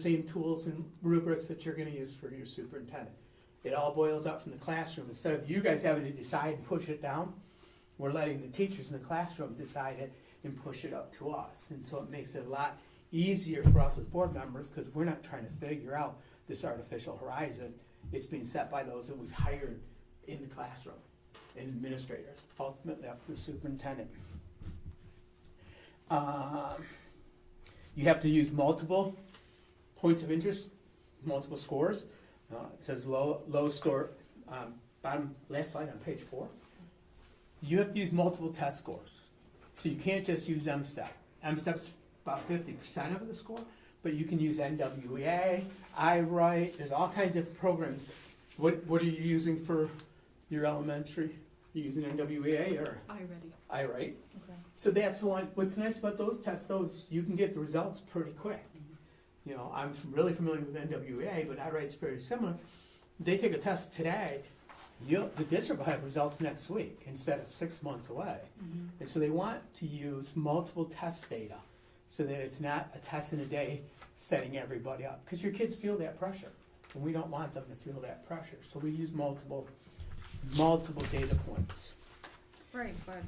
same tools and rubrics that you're gonna use for your superintendent. It all boils up from the classroom. Instead of you guys having to decide and push it down, we're letting the teachers in the classroom decide it and push it up to us. And so it makes it a lot easier for us as board members, because we're not trying to figure out this artificial horizon. It's being set by those that we've hired in the classroom, and administrators, ultimately up to the superintendent. You have to use multiple points of interest, multiple scores. It says low score, bottom last slide on page 4. You have to use multiple test scores. So you can't just use M-STEP. M-STEP's about 50% of the score, but you can use NWEA, iWrite, there's all kinds of programs. What are you using for your elementary? You using NWEA or? iWrite. Okay. So that's the one, what's nice about those tests, those, you can get the results pretty quick. You know, I'm really familiar with NWEA, but iWrite's very similar. They take a test today, the district will have results next week instead of 6 months away. And so they want to use multiple test data so that it's not a test in a day setting everybody up. Because your kids feel that pressure, and we don't want them to feel that pressure. So we use multiple data points. Right, but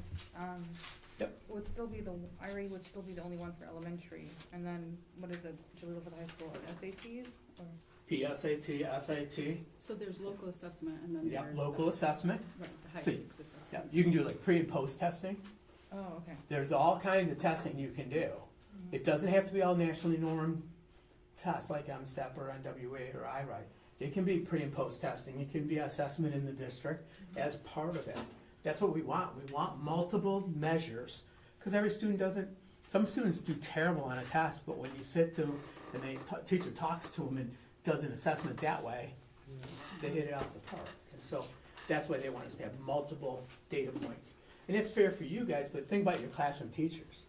Yep. would still be the iRate would still be the only one for elementary, and then what is it? Should we look for the high school SATs or? PSAT, SAT, So there's local assessment and then yeah, there's local the, assessment. right, the high So, stakes Yeah, assessment. you can do like pre and post testing. Oh, okay. There's all kinds of testing you can do. It doesn't have to be all nationally normed tests like MSTEP or NWA or iWrite. It can be pre and post testing. It can be assessment in the district as part of it. That's what we want. We want multiple measures, because every student doesn't, some students do terrible on a test, but when you sit through and the teacher talks to them and does an assessment that way, they hit it out of the park. And so that's why they want us to have multiple data points. And it's fair for you guys, but think about your classroom teachers.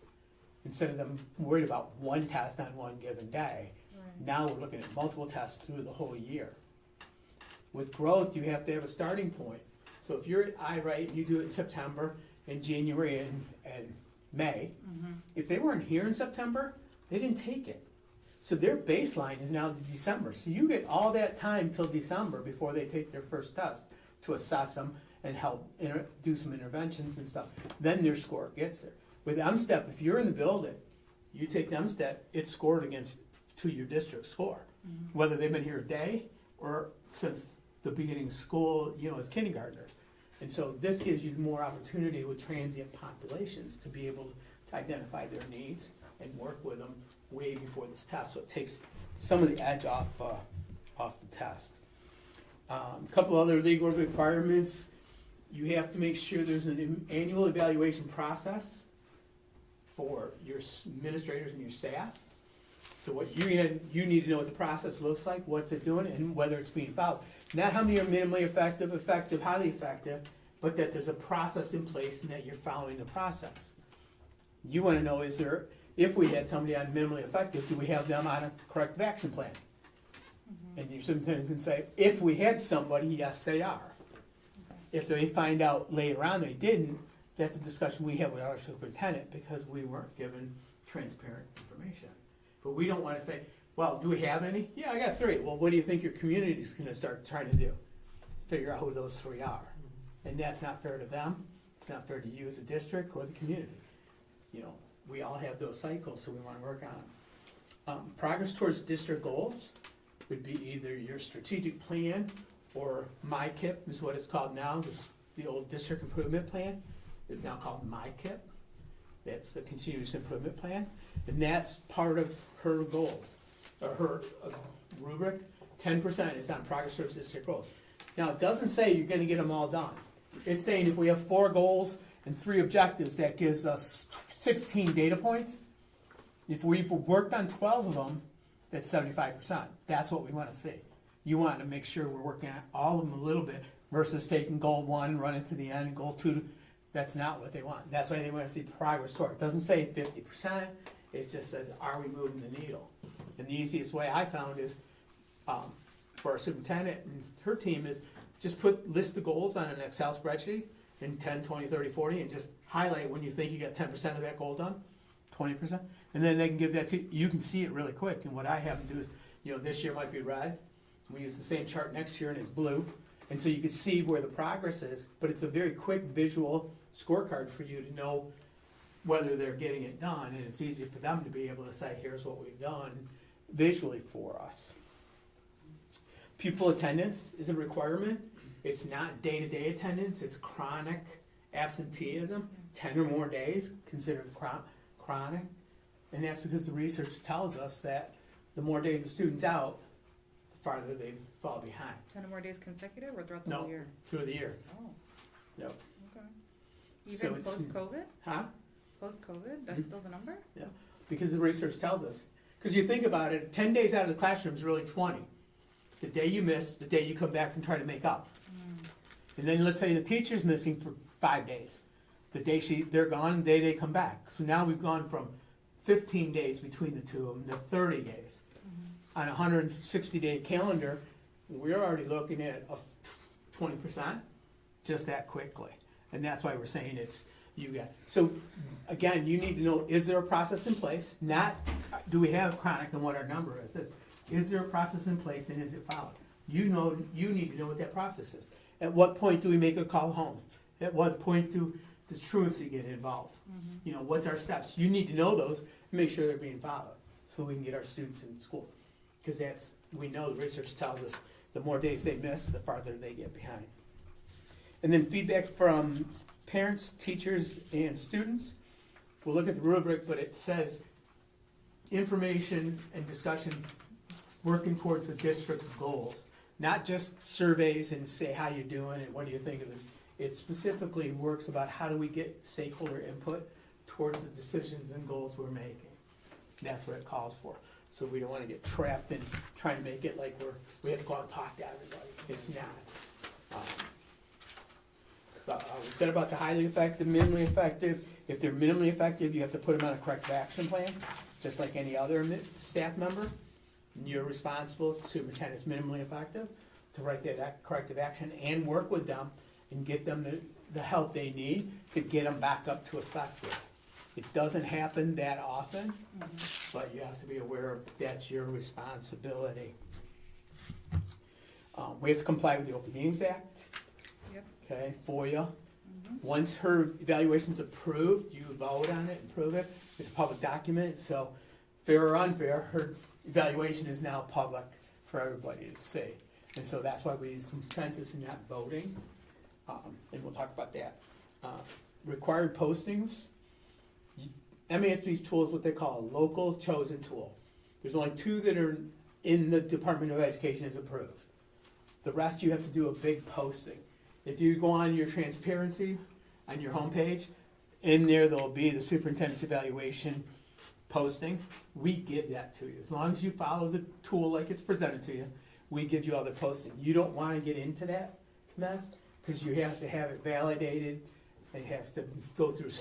Instead of them worried about one test on one given day, Right. now we're looking at multiple tests through the whole year. With growth, you have to have a starting point. So if you're at iWrite, you do it in September, and January, and May. If they weren't here in September, they didn't take it. So their baseline is now December. So you get all that time till December before they take their first test to assess them and help do some interventions and stuff. Then their score gets there. With MSTEP, if you're in the building, you take MSTEP, it's scored to your district score. Whether they've been here a day or since the beginning of school, as kindergartners. And so this gives you more opportunity with transient populations to be able to identify their needs and work with them way before this test. So it takes some of the edge off the test. A couple other legal requirements. You have to make sure there's an annual evaluation process for your administrators and your staff. So what you need to know what the process looks like, what's it doing, and whether it's being followed. Not how many are minimally effective, highly effective, but that there's a process in place and that you're following the process. You want to know, if we had somebody on minimally effective, do we have them on a corrective action plan? And your superintendent can say, if we had somebody, yes, they are. If they find out later on they didn't, that's a discussion we have with our superintendent, because we weren't given transparent information. But we don't want to say, well, do we have any? Yeah, I got 3. Well, what do you think your community is going to start trying to do? Figure out who those 3 are. And that's not fair to them. It's not fair to you as a district or the community. We all have those cycles, so we want to work on them. Progress towards district goals would be either your strategic plan or MyKIP is what it's called now. The old district improvement plan is now called MyKIP. That's the continuous improvement plan. And that's part of her goals, or her rubric. 10% is on progress towards district goals. Now, it doesn't say you're going to get them all done. It's saying if we have 4 goals and 3 objectives, that gives us 16 data points. If we've worked on 12 of them, that's 75%. That's what we want to see. You want to make sure we're working on all of them a little bit versus taking goal 1, running to the end, and goal 2. That's not what they want. That's why they want to see progress toward. It doesn't say 50%. It just says, are we moving the needle? And the easiest way I found is, for our superintendent and her team, is just list the goals on an Excel spreadsheet in 10, 20, 30, 40, and just highlight when you think you got 10% of that goal done, 20%, and then they can give that to you. You can see it really quick. And what I have them do is You know, this year might be red. We use the same chart next year and it's blue. And so you can see where the progress is, but it's a very quick visual scorecard for you to know whether they're getting it done, and it's easy for them to be able to say, here's what we've done visually for us. Pupil attendance is a requirement. It's not day-to-day attendance, it's chronic absenteeism, 10 or more days considered chronic. And that's because the research tells us that the more days a student's out, the farther they fall behind. 10 or more days consecutive or throughout the No, whole year? through the year. Oh, Yep. okay. So Even it's- post-COVID? Huh? Post-COVID, that's Mhm. still the number? Because the research tells us. Because you think about it, 10 days out of the classroom is really 20. The day you miss, the day you come back and try to make up. And then let's say the teacher's missing for 5 days. The day they're gone, the day they come back. So now we've gone from 15 days between the two of them to 30 days. On a 160-day calendar, we're already looking at a 20% just that quickly. And that's why we're saying it's you got. So again, you need to know, is there a process in place? Not, do we have chronic and what our number is? Is there a process in place and is it followed? You need to know what that process is. At what point do we make a call home? At what point does truancy get involved? You know, what's our steps? You need to know those and make sure they're being followed so we can get our students in school. Because we know the research tells us the more days they miss, the farther they get behind. And then feedback from parents, teachers, and students. We'll look at the rubric, but it says information and discussion working towards the district's goals. Not just surveys and say how you're doing and what do you think of it. It specifically works about how do we get stakeholder input towards the decisions and goals we're making. That's what it calls for. So we don't want to get trapped in trying to make it like we have to go out and talk to everybody. It's not. We said about the highly effective, minimally effective. If they're minimally effective, you have to put them on a corrective action plan, just like any other staff member. And you're responsible, superintendent's minimally effective, to write that corrective action and work with them and get them the help they need to get them back up to effective. It doesn't happen that often, but you have to be aware of that's your responsibility. We have to comply with the Open Meetings Act. Yep. Okay, FOIA. Once her evaluation's approved, you vote on it and approve it. It's a public document, so fair or unfair, her evaluation is now public for everybody to see. And so that's why we use consensus and not voting. And we'll talk about that. Required postings. MASB's tool is what they call a local chosen tool. There's only 2 that are in the Department of Education is approved. The rest you have to do a big posting. If you go on your transparency on your homepage, in there'll be the superintendent's evaluation posting. We give that to you. As long as you follow the tool like it's presented to you, we give you all the posting. You don't want to get into that mess because you have to have it validated. It has to go through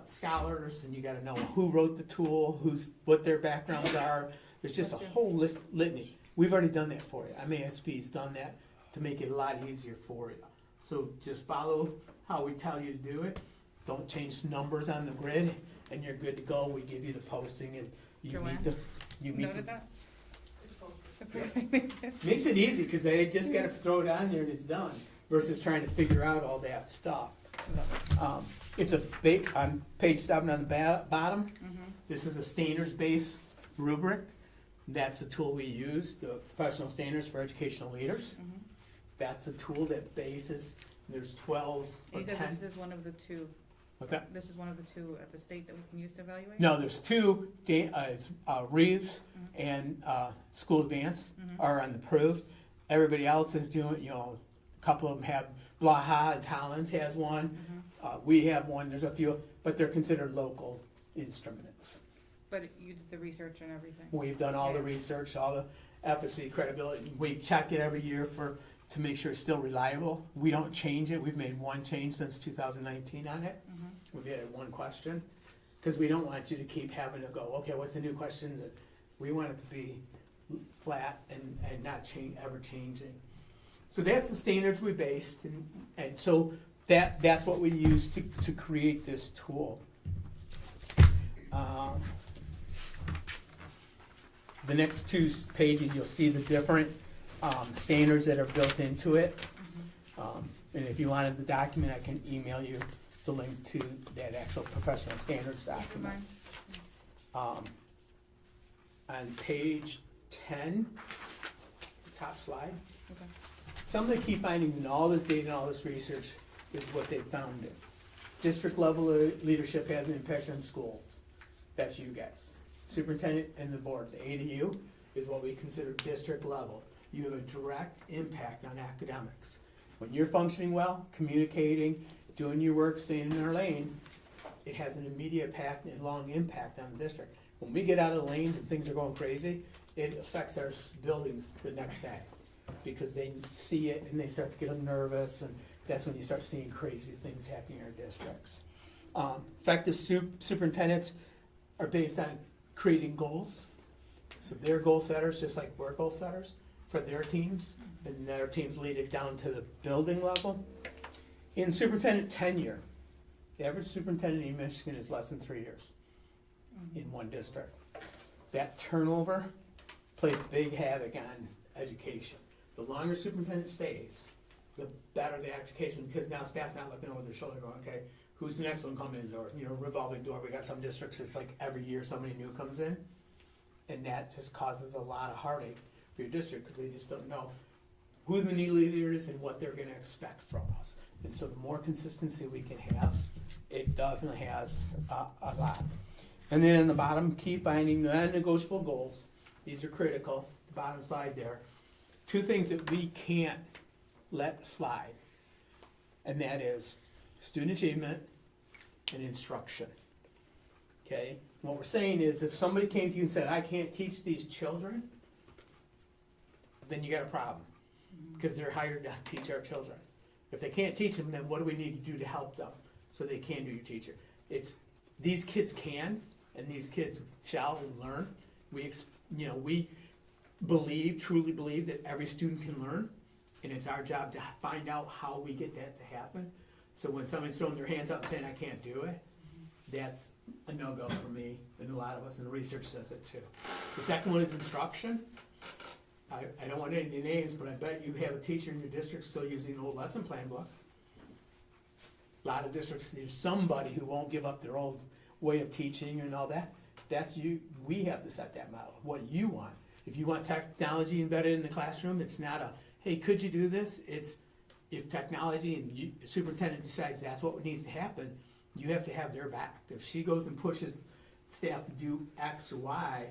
scholars, and you got to know who wrote the tool, what their backgrounds are. There's just a whole litany. We've already done that for you. MASB's done that to make it a lot easier for you. So just follow how we tell you to do it. Don't change numbers on the grid, and you're good to go. We give you the posting, and you Joanne? meet Noted the. that? Makes it easy because they just got to throw it on there and it's done. Versus trying to figure out all that stuff. It's a big on page 7 on the bottom. This is a standards-based rubric. That's the tool we use, the professional standards for educational leaders. That's the tool that bases. There's 12 or You 10. said this is one of the 2. What's that? This is one of the 2 at the state that we can use to evaluate? No, there's 2. It's Reeves and School Advance are on the approved. Everybody else is doing. A couple of them have Blaha and Collins has one. We have one. There's a few, but they're considered local instruments. But you did the research and everything? We've done all the research, all the efficacy, credibility. We check it every year to make sure it's still reliable. We don't change it. We've made one change since 2019 on it. We've added one question because we don't want you to keep having to go, okay, what's the new questions? We want it to be flat and not ever changing. So that's the standards we based, and so that's what we use to create this tool. the next pages, you'll see the different standards that are built into it. And if you wanted the document, I can email you the link to that actual professional standards document. On page 10, top slide, Okay. some of the key findings in all this data and all this research is what they found. District level leadership has an impact on schools. That's you guys. Superintendent and the board, the ADU, is what we consider district level. You have a direct impact on academics. When you're functioning well, communicating, doing your work, staying in our lane, it has an immediate impact and long impact on the district. When we get out of the lanes and things are going crazy, it affects our buildings the next day because they see it and they start to get nervous, and that's when you start seeing crazy things happening in our districts. Effective superintendents are based on creating goals. So they're goal setters, just like we're goal setters for their teams, and their teams lead it down to the building level. In superintendent tenure, the average superintendent in Michigan is less than 3 years in one district. That turnover plays big havoc on education. The longer superintendent stays, the better the education, because now staff's not looking over their shoulder going, okay, who's the next one coming in the door? You know, revolving door. We got some districts, it's like every year somebody new comes in, and that just causes a lot of heartache for your district because they just don't know who the new leader is and what they're gonna expect from us. And so the more consistency we can have, it definitely has a lot. And then in the bottom, key finding, non-negotiable goals. These are critical, the bottom slide there. Two things that we can't let slide, and that is student achievement and instruction. Okay? What we're saying is if somebody came to you and said, I can't teach these children, then you got a problem, because they're hired to teach our children. If they can't teach them, then what do we need to do to help them so they can do your teacher? It's these kids can, and these kids shall learn. We truly believe that every student can learn, and it's our job to find out how we get that to happen. So when somebody's throwing their hands up and saying, I can't do it, that's a no-go for me, and a lot of us, and the research says it too. The second one is instruction. I don't want any names, but I bet you have a teacher in your district still using an old lesson plan book. A lot of districts, there's somebody who won't give up their old way of teaching and all that. That's you. We have to set that model, what you want. If you want technology embedded in the classroom, it's not a, hey, could you do this? It's, if technology and the superintendent decides that's what needs to happen, you have to have their back. If she goes and pushes staff to do X or Y,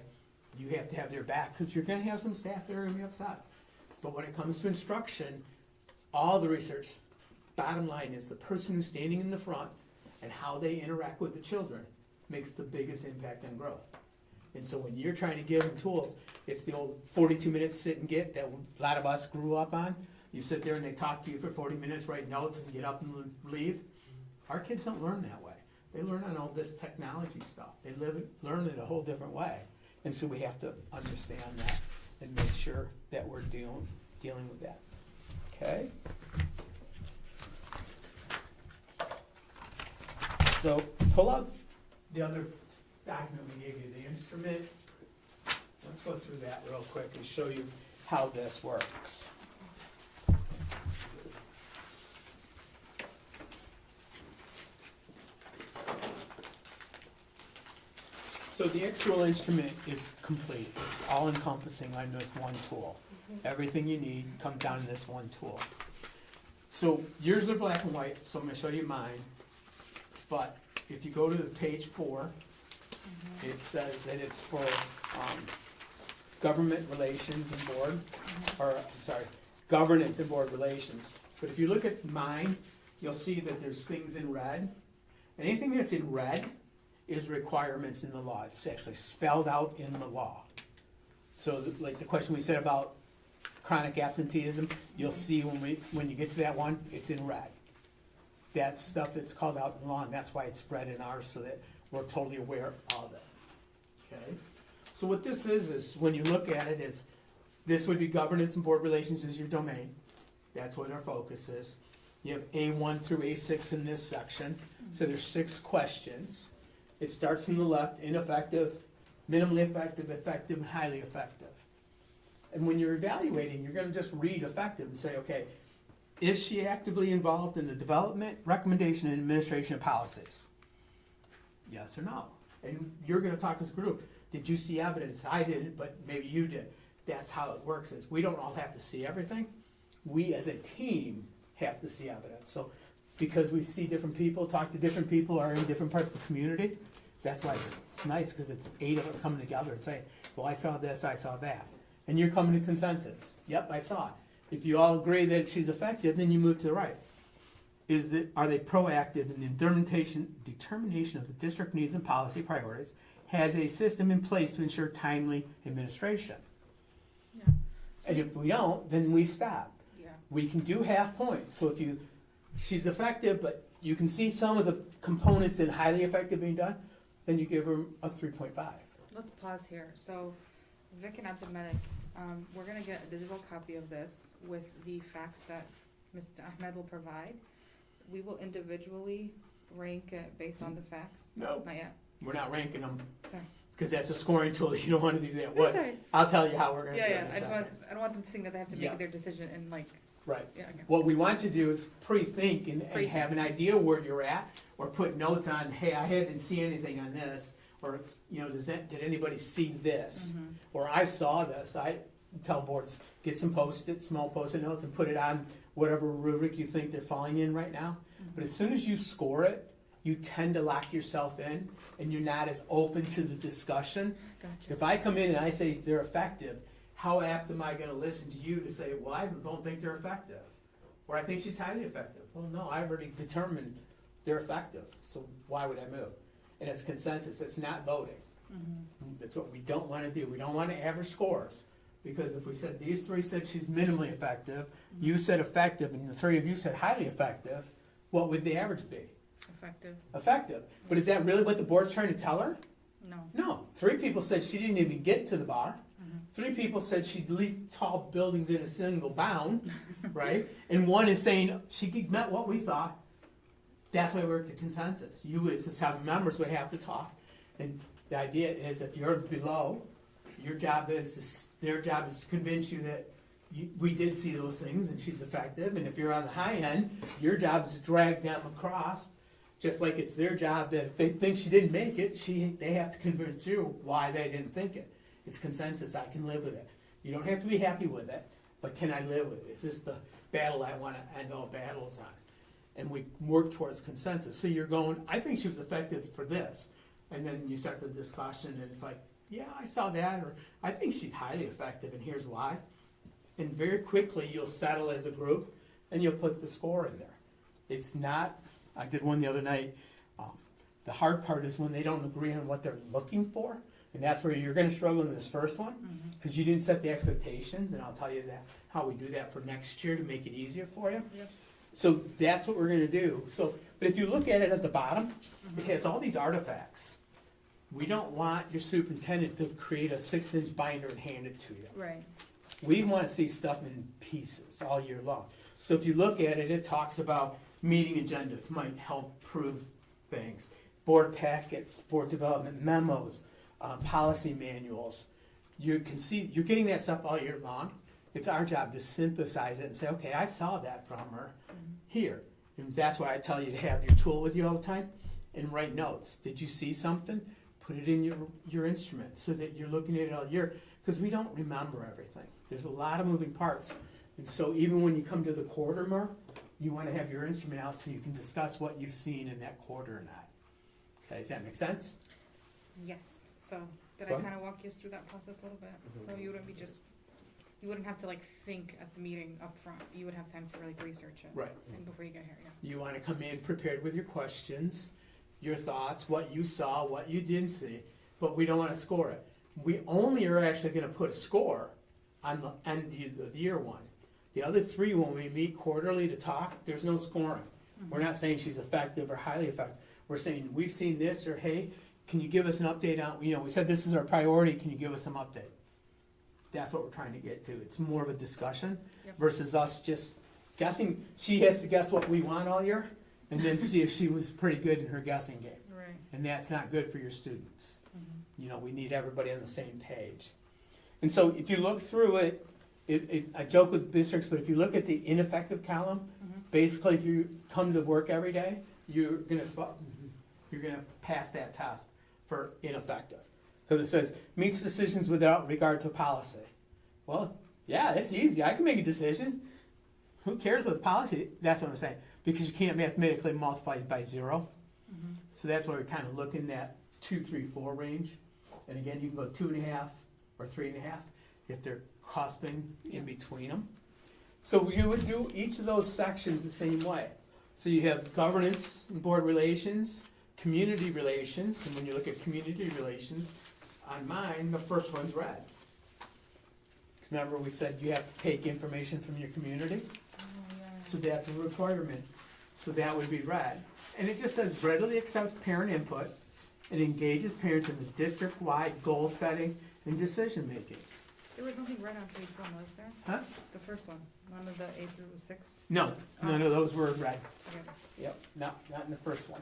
you have to have their back, because you're going to have some staff that are going to be upset. But when it comes to instruction, all the research, bottom line is the person who's standing in the front and how they interact with the children makes the biggest impact on growth. And so when you're trying to give them tools, it's the old 42 minutes sit and get that a lot of us grew up on. You sit there and they talk to you for 40 minutes, write notes, and get up and leave. Our kids don't learn that way. They learn on all this technology stuff. They learn it a whole different way. And so we have to understand that and make sure that we're dealing with that. Okay? So pull out the other document we gave you, the instrument. Let's go through that real quick and show you how this works. So the actual instrument is complete. It's all encompassing on this one tool. Everything you need comes down to this one tool. So yours are black and white, so I'm going to show you mine. But if you go to page 4, it says that it's for government relations and board, governance and board relations. But if you look at mine, you'll see that there's things in red. And anything that's in red is requirements in the law. It's actually spelled out in the law. So like the question we said about chronic absenteeism, you'll see when you get to that one, it's in red. That's stuff that's called out in law, and that's why it's red in ours, so that we're totally aware of it. Okay? So what this is when you look at it, is this would be governance and board relations is your domain. That's what our focus is. You have A1 through A6 in this section. So there's 6 questions. It starts from the left, ineffective minimally effective, effective, and highly effective. And when you're evaluating, you're gonna just read effective and say, okay, is she actively involved in the development, recommendation, and administration of policies? Yes or no? And you're gonna talk as a group. Did you see evidence? I didn't, but maybe you did. That's how it works, is we don't all have to see everything. We as a team have to see evidence. So because we see different people, talk to different people, are in different parts of the community, that's why it's nice, because it's 8 of us coming together and saying, well, I saw this, I saw that. And you're coming to consensus. Yep, I saw it. If you all agree that she's effective, then you move to the right. Are they proactive in the determination of the district needs and policy priorities? Has a system in place to ensure timely administration? Yeah. And if we don't, then we stop. Yeah. We can do half points. So if she's effective, but you can see some of the components in highly effective being done, then you give her a 3.5. Let's pause here. So, Vic and Hamtramck, we're gonna get a digital copy of this with the facts that Mr. Ahmed will provide. We will individually rank it based on the facts. No, Not yet. we're not ranking them Sorry. because that's a scoring tool. You don't want to do that. What? Sorry. I'll tell you how we're going to Yeah, do yeah. it in a second. I don't want them to think that they have to Yeah. make their decision and like. Right. Yeah. Okay. What we want to do is pre-think and Pre-think. have an idea where you're at, or put notes on, hey, I didn't see anything on this, or, you know, did anybody see this? Mhm. Or I saw this. I tell boards, get some Post-it, small Post-it notes, and put it on whatever rubric you think they're falling in right now. But as soon as you score it, you tend to lock yourself in, and you're not as open to the discussion. Gotcha. If I come in and I say they're effective, how apt am I gonna listen to you to say, well, I don't think they're effective? Or I think she's highly effective. Well, no, I already determined they're effective, so why would I move? And it's consensus, it's not voting. Mhm. That's what we don't wanna do. We don't wanna average scores. Because if we said, these 3 said she's minimally effective, you said effective, and the 3 of you said highly effective, what would the average be? Effective. Effective. But is that really what the board's trying to tell her? No. No. 3 people said she didn't even get to the bar. Mhm. 3 people said she'd leap tall buildings in a single bound, right? And 1 is saying she met what we thought. That's why we're at the consensus. You as the 7 members would have to talk. And the idea is if you're below, their job is to convince you that we did see those things and she's effective. And if you're on the high end, your job is to drag them across. Just like it's their job that if they think she didn't make it, they have to convince you why they didn't think it. It's consensus. I can live with it. You don't have to be happy with it, but can I live with it? Is this the battle I want to end all battles on? And we work towards consensus. So you're going, I think she was effective for this. And then you start the discussion and it's like, yeah, I saw that, or I think she's highly effective and here's why. And very quickly you'll settle as a group and you'll put the score in there. It's not, I did one the other night. The hard part is when they don't agree on what they're looking for. And that's where you're gonna struggle in this first one, because you didn't set the expectations, and I'll tell you that, how we do that for next year to make it easier for you. Yep. So that's what we're gonna do. So, but if you look at it at the bottom, it has all these artifacts. We don't want your superintendent to create a 6-inch binder and hand it to you. Right. We want to see stuff in pieces all year long. So if you look at it, it talks about meeting agendas might help prove things. Board packets, board development memos, policy manuals. You can see, you're getting that stuff all year long. It's our job to synthesize it and say, okay, I saw that from her here. And that's why I tell you to have your tool with you all the time and write notes. Did you see something? Put it in your instrument so that you're looking at it all year, because we don't remember everything. There's a lot of moving parts. And so even when you come to the quarter mark, you want to have your instrument out so you can discuss what you've seen in that quarter or not. Okay, does that make sense? Yes. So did Fun? I kind of walk you through that process a little bit? So you wouldn't have to like think at the meeting up front. You would have time to really research it. Right. And before you get here, yeah. You want to come in prepared with your questions, your thoughts, what you saw, what you didn't see, but we don't want to score it. We only are actually going to put a score on the end of the year one. The other 3, when we meet quarterly to talk, there's no scoring. We're not saying she's effective or highly effective. We're saying, we've seen this, or hey, can you give us an update on, we said this is our priority, can you give us some update? That's what we're trying to get to. It's more of a discussion Yep. versus us just guessing. She has to guess what we want all year and then see if she was pretty good in her guessing game. Right. And that's not good for your students. Mhm. we need everybody on the same page. And so if you look through it, I joke with districts, but if you look at the ineffective column, basically if you come to work every day, you're gonna pass that test for ineffective. Because it says, meets decisions without regard to policy. Well, yeah, it's easy, I can make a decision. Who cares what the policy, that's what I'm saying, because you can't mathematically multiply it by 0. So that's why we're kind of looking at that 2, 3, 4 range. And again, you can go 2.5 or 3.5 if they're cusping in between them. So you would do each of those sections the same way. So you have governance and board relations, community relations, and when you look at community relations, on mine, the first one's red. Remember we said you have to take information from your community? So that's a requirement. So that would be red. And it just says readily accepts parent input and engages parents in the district-wide goal setting and decision making. There was nothing red on page 1, was there? Huh? The first one, none of the A through 6? No, none of those were red. Okay. Yep, not in the first one.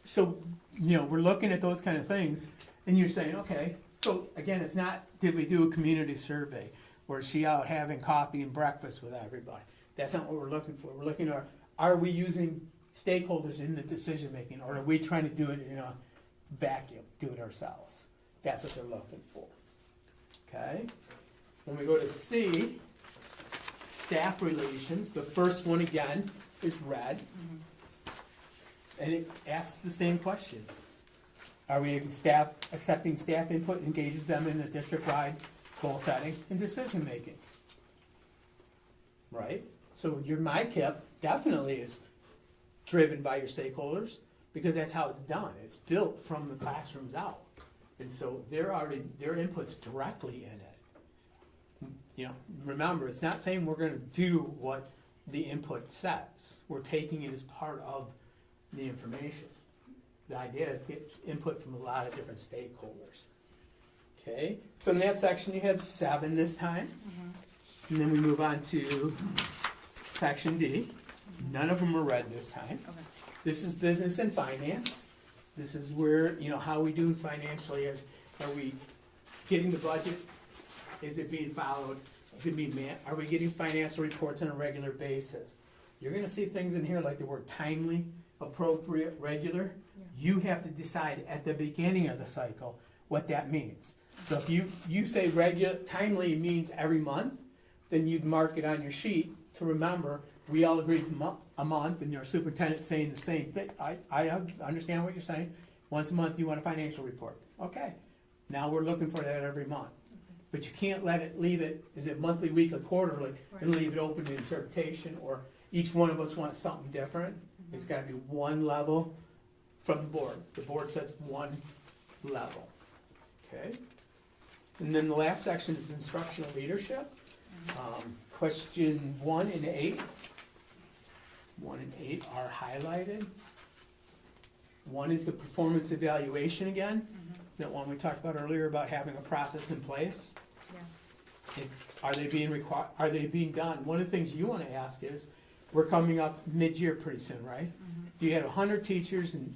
So, we're looking at those kind of things, and you're saying, okay, so again, it's not, did we do a community survey? Or is she out having coffee and breakfast with everybody? That's not what we're looking for. We're looking at, are we using stakeholders in the decision making, or are we trying to do it in a vacuum, do it ourselves? That's what they're looking for. Okay? When we go to C, staff relations, the first one again is red. And it asks the same question. Are we accepting staff input, engages them in the district-wide goal setting and decision making? Right? So your MyKIP definitely is driven by your stakeholders because that's how it's done. It's built from the classrooms out. And so their input's directly in it. Remember, it's not saying we're gonna do what the input says. We're taking it as part of the information. The idea is to get input from a lot of different stakeholders. Okay, so in that section you have 7 this time. And then we move on to section D. None of them are red this time. Okay. This is business and finance. This is where, how we do financially. Are we getting the budget? Is it being followed? Is it being met? Are we getting financial reports on a regular basis? You're gonna see things in here like the word timely, appropriate, regular. Yeah. You have to decide at the beginning of the cycle what that means. So if you say regular, timely means every month, then you'd mark it on your sheet to remember, we all agreed a month, and your superintendent's saying the same thing. I understand what you're saying. Once a month, you want a financial report. Okay, now we're looking for that every month. But you can't leave it, is it monthly, weekly, quarterly, and leave it open to interpretation, or each one of us wants something different. It's gotta be one level from the board. The board sets one level, okay? And then the last section is instructional leadership. Question 1 and 8. 1 and 8 are highlighted. 1 is the performance evaluation again. That one we talked about earlier about having a process in place. Yeah. Are they being done? One of the things you want to ask is, we're coming up mid-year pretty soon, right? If you had 100 teachers and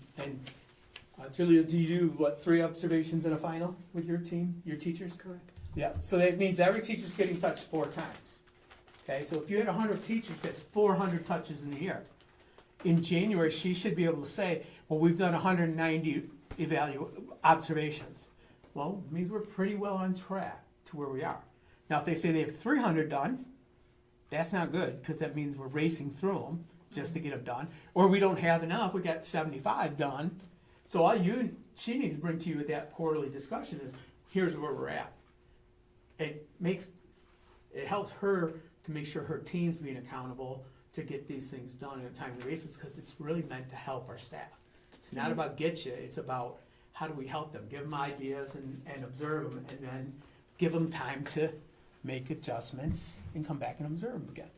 Julia, do you do 3 observations and a final with your team, your teachers? Correct. Yeah, so that means every teacher's getting touched 4 times. Okay, so if you had 100 teachers, that's 400 touches in a year. In January, she should be able to say, well, we've done 190 observations. Well, it means we're pretty well on track to where we are. Now, if they say they have 300 done, that's not good, because that means we're racing through them just to get them done. Or we don't have enough, we got 75 done. So all she needs to bring to you at that quarterly discussion is, here's where we're at. It helps her to make sure her team's being accountable to get these things done on a timely basis, because it's really meant to help our staff. It's not about get you, it's about how do we help them, give them ideas and observe them, and then give them time to make adjustments and come back and observe them again.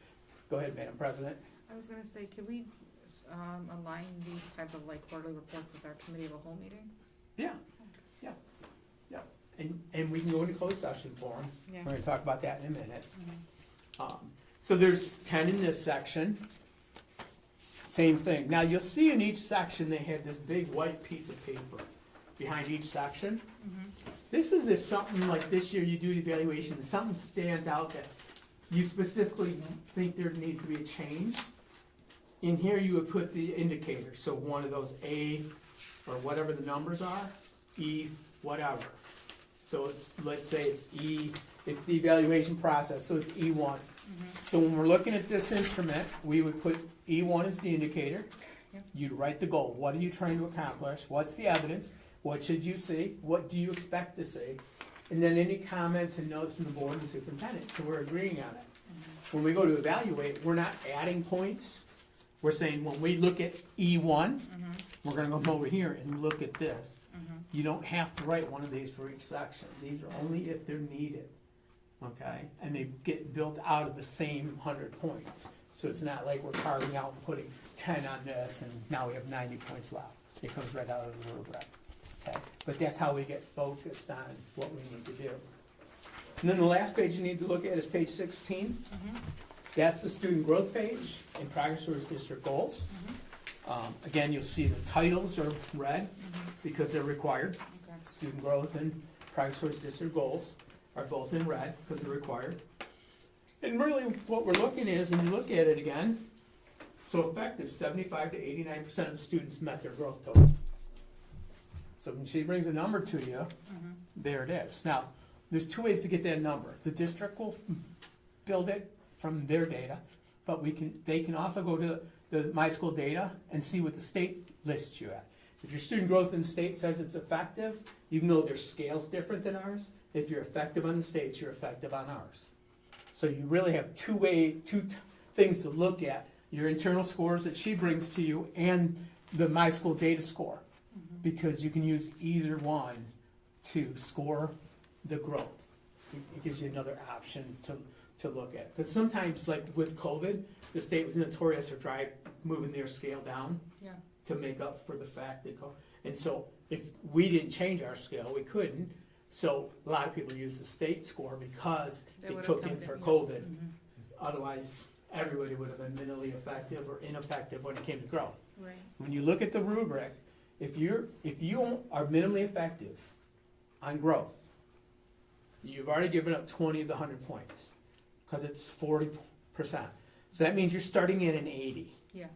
Go ahead, Madam President. I was gonna say, could we align these type of quarterly reports with our committee of a whole meeting? Yeah. And we can go into closed session for them. Yeah. We're gonna talk about that in a minute. Mhm. So there's 10 in this section. Same thing. Now you'll see in each section they had this big white piece of paper behind each section. Mhm. This is if something like this year you do the evaluation, something stands out that you specifically think there needs to be a change. In here, you would put the indicator, so one of those A, or whatever the numbers are, E, whatever. So it's, let's say it's E, it's the evaluation process, so it's E1. So when we're looking at this instrument, we would put E1 as the indicator. Yep. You'd write the goal. What are you trying to accomplish? What's the evidence? What should you see? What do you expect to see? And then any comments and notes from the board and superintendent. So we're agreeing on it. When we go to evaluate, we're not adding points. We're saying when we look at E1, we're gonna come over here and look at this. You don't have to write one of these for each section. These are only if they're needed, okay? And they get built out of the same 100 points. So it's not like we're carving out and putting 10 on this and now we have 90 points left. It comes right out of the rubric, okay? But that's how we get focused on what we need to do. And then the last page you need to look at is page 16. That's the student growth page and progress towards district goals. Again, you'll see the titles are red because they're required. Okay. Student growth and progress towards district goals are both in red because they're required. And really what we're looking at is when you look at it again, so effective, 75 to 89% of the students met their growth total. So when she brings a number to you, there it is. Now, there's two ways to get that number. The district will build it from their data, but they can also go to the My School data and see what the state lists you at. If your student growth in the state says it's effective, even though their scale's different than ours, if you're effective on the state, you're effective on ours. So you really have two things to look at, your internal scores that she brings to you and the My School data score, because you can use either one to score the growth. It gives you another option to look at. Because sometimes, like with COVID, the state was notorious for moving their scale down Yeah. to make up for the fact that, and so if we didn't change our scale, we couldn't. So a lot of people use the state score because They they would've took come in to- for yeah. COVID. Otherwise, everybody would have been minimally effective or ineffective when it came to growth. Right. When you look at the rubric, if you are minimally effective on growth, you've already given up 20 of the 100 points, because it's 40%. So that means you're starting at an 80. Yeah.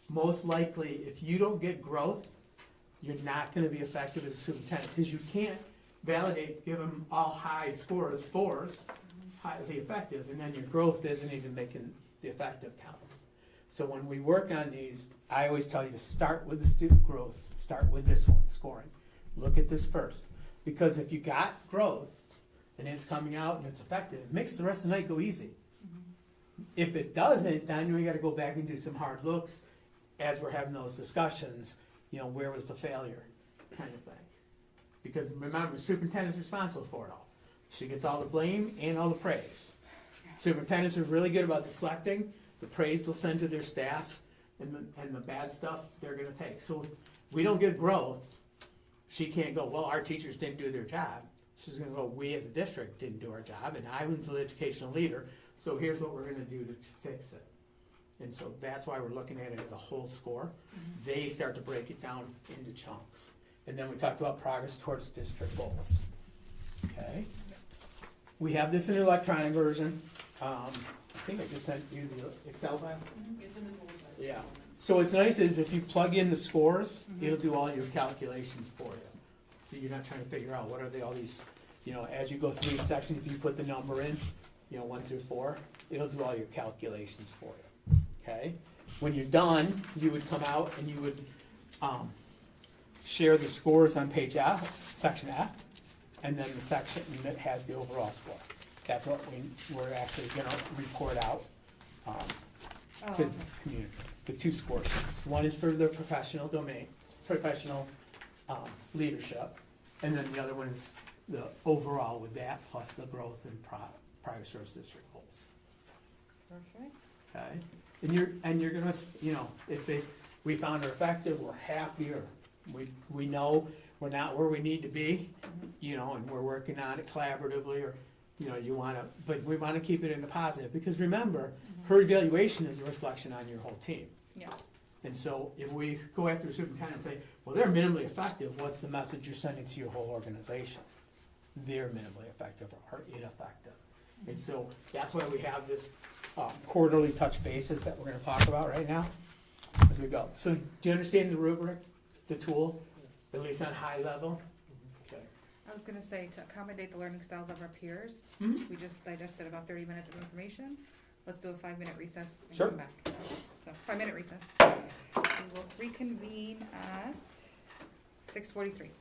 Most likely, if you don't get growth, you're not gonna be effective as a superintendent, because you can't give them all high scores, 4s, highly effective, and then your growth isn't even making the effective count. So when we work on these, I always tell you to start with the student growth, start with this one, scoring. Look at this first, because if you got growth and it's coming out and it's effective, it makes the rest of the night go easy. If it doesn't, then we gotta go back and do some hard looks as we're having those discussions, where was the failure, kind of thing. Because remember, the superintendent's responsible for it all. She gets all the blame and all the praise. Superintendents are really good about deflecting. The praise they'll send to their staff, and the bad stuff they're gonna take. So if we don't get growth, she can't go, well, our teachers didn't do their job. She's gonna go, we as a district didn't do our job, and I was the educational leader, so here's what we're gonna do to fix it. And so that's why we're looking at it as a whole score. They start to break it down into chunks. And then we talked about progress towards district goals. Okay? We have this in an electronic version. I think I just sent you the Excel file. Yeah. So what's nice is if you plug in the scores, it'll do all your calculations for you. So you're not trying to figure out what are all these, as you go through each section, if you put the number in, 1 through 4, it'll do all your calculations for you. Okay? When you're done, you would come out and you would share the scores on page F, section F, and then the section that has the overall score. That's what we're actually gonna report out to the community, the 2 score sheets. One is for the professional domain, professional leadership, and then the other one is the overall with that, plus the growth and progress towards district goals. Perfect. Okay? And you're gonna, it's based, we found her effective, we're happier, we know we're not where we need to be, and we're working on it collaboratively, or, but we wanna keep it in the positive, because remember, her evaluation is a reflection on your whole team. Yeah. And so if we go after a superintendent and say, well, they're minimally effective, what's the message you're sending to your whole organization? They're minimally effective or ineffective. And so that's why we have this quarterly touch bases that we're gonna talk about right now as we go. So do you understand the rubric, the tool, at least on high level? Okay. I was gonna say, to accommodate the learning styles of our peers, Mhm. we just digested about 30 minutes of information. Let's do a 5-minute recess and Sure. come back. So, 5-minute recess. We will reconvene at 6:43.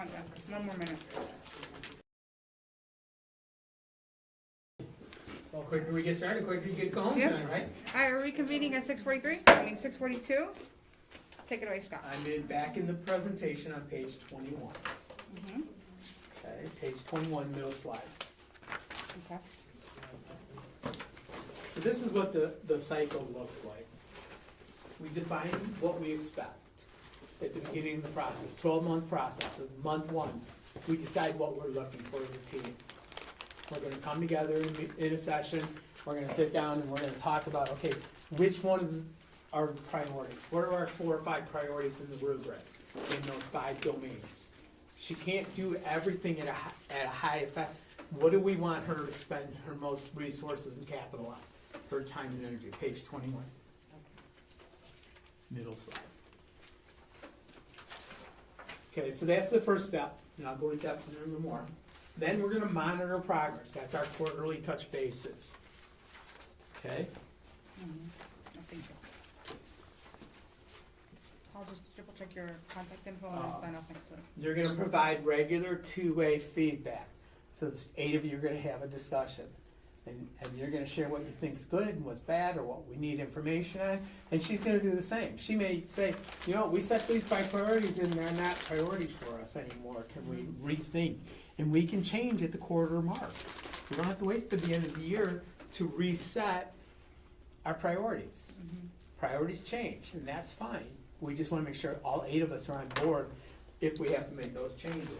Come on, Jen, one more minute. Well, quicker we get started, quicker you get to go home Yep. tonight, right? All right, we're reconvening at 6:42. Take it away, Scott. I'm back in the presentation on page 21. Mhm. Okay, page 21, middle slide. Okay. So this is what the cycle looks like. We define what we expect at the beginning of the process, 12-month process. So month one, we decide what we're looking for as a team. We're gonna come together in a session, we're gonna sit down and we're gonna talk about, okay, which one of our priorities? What are our 4 or 5 priorities in the rubric, in those 5 domains? She can't do everything at a high effect. What do we want her to spend her most resources and capital on? Her time and energy, page 21. Middle slide. Okay, so that's the first step, and I'll go into depth in a little more. Then we're gonna monitor progress, that's our quarterly touch bases. Okay, Thank you. I'll just triple check your contact info and I'll sign off next to it. you're gonna provide regular two-way feedback. So the 8 of you are gonna have a discussion. And you're gonna share what you think's good and what's bad, or what we need information on, and she's gonna do the same. She may say, you know, we set these 5 priorities and they're not priorities for us anymore, can we rethink? And we can change at the quarter mark. We don't have to wait for the end of the year to reset our priorities. Priorities change, and that's fine. We just wanna make sure all 8 of us are on board if we have to make those changes.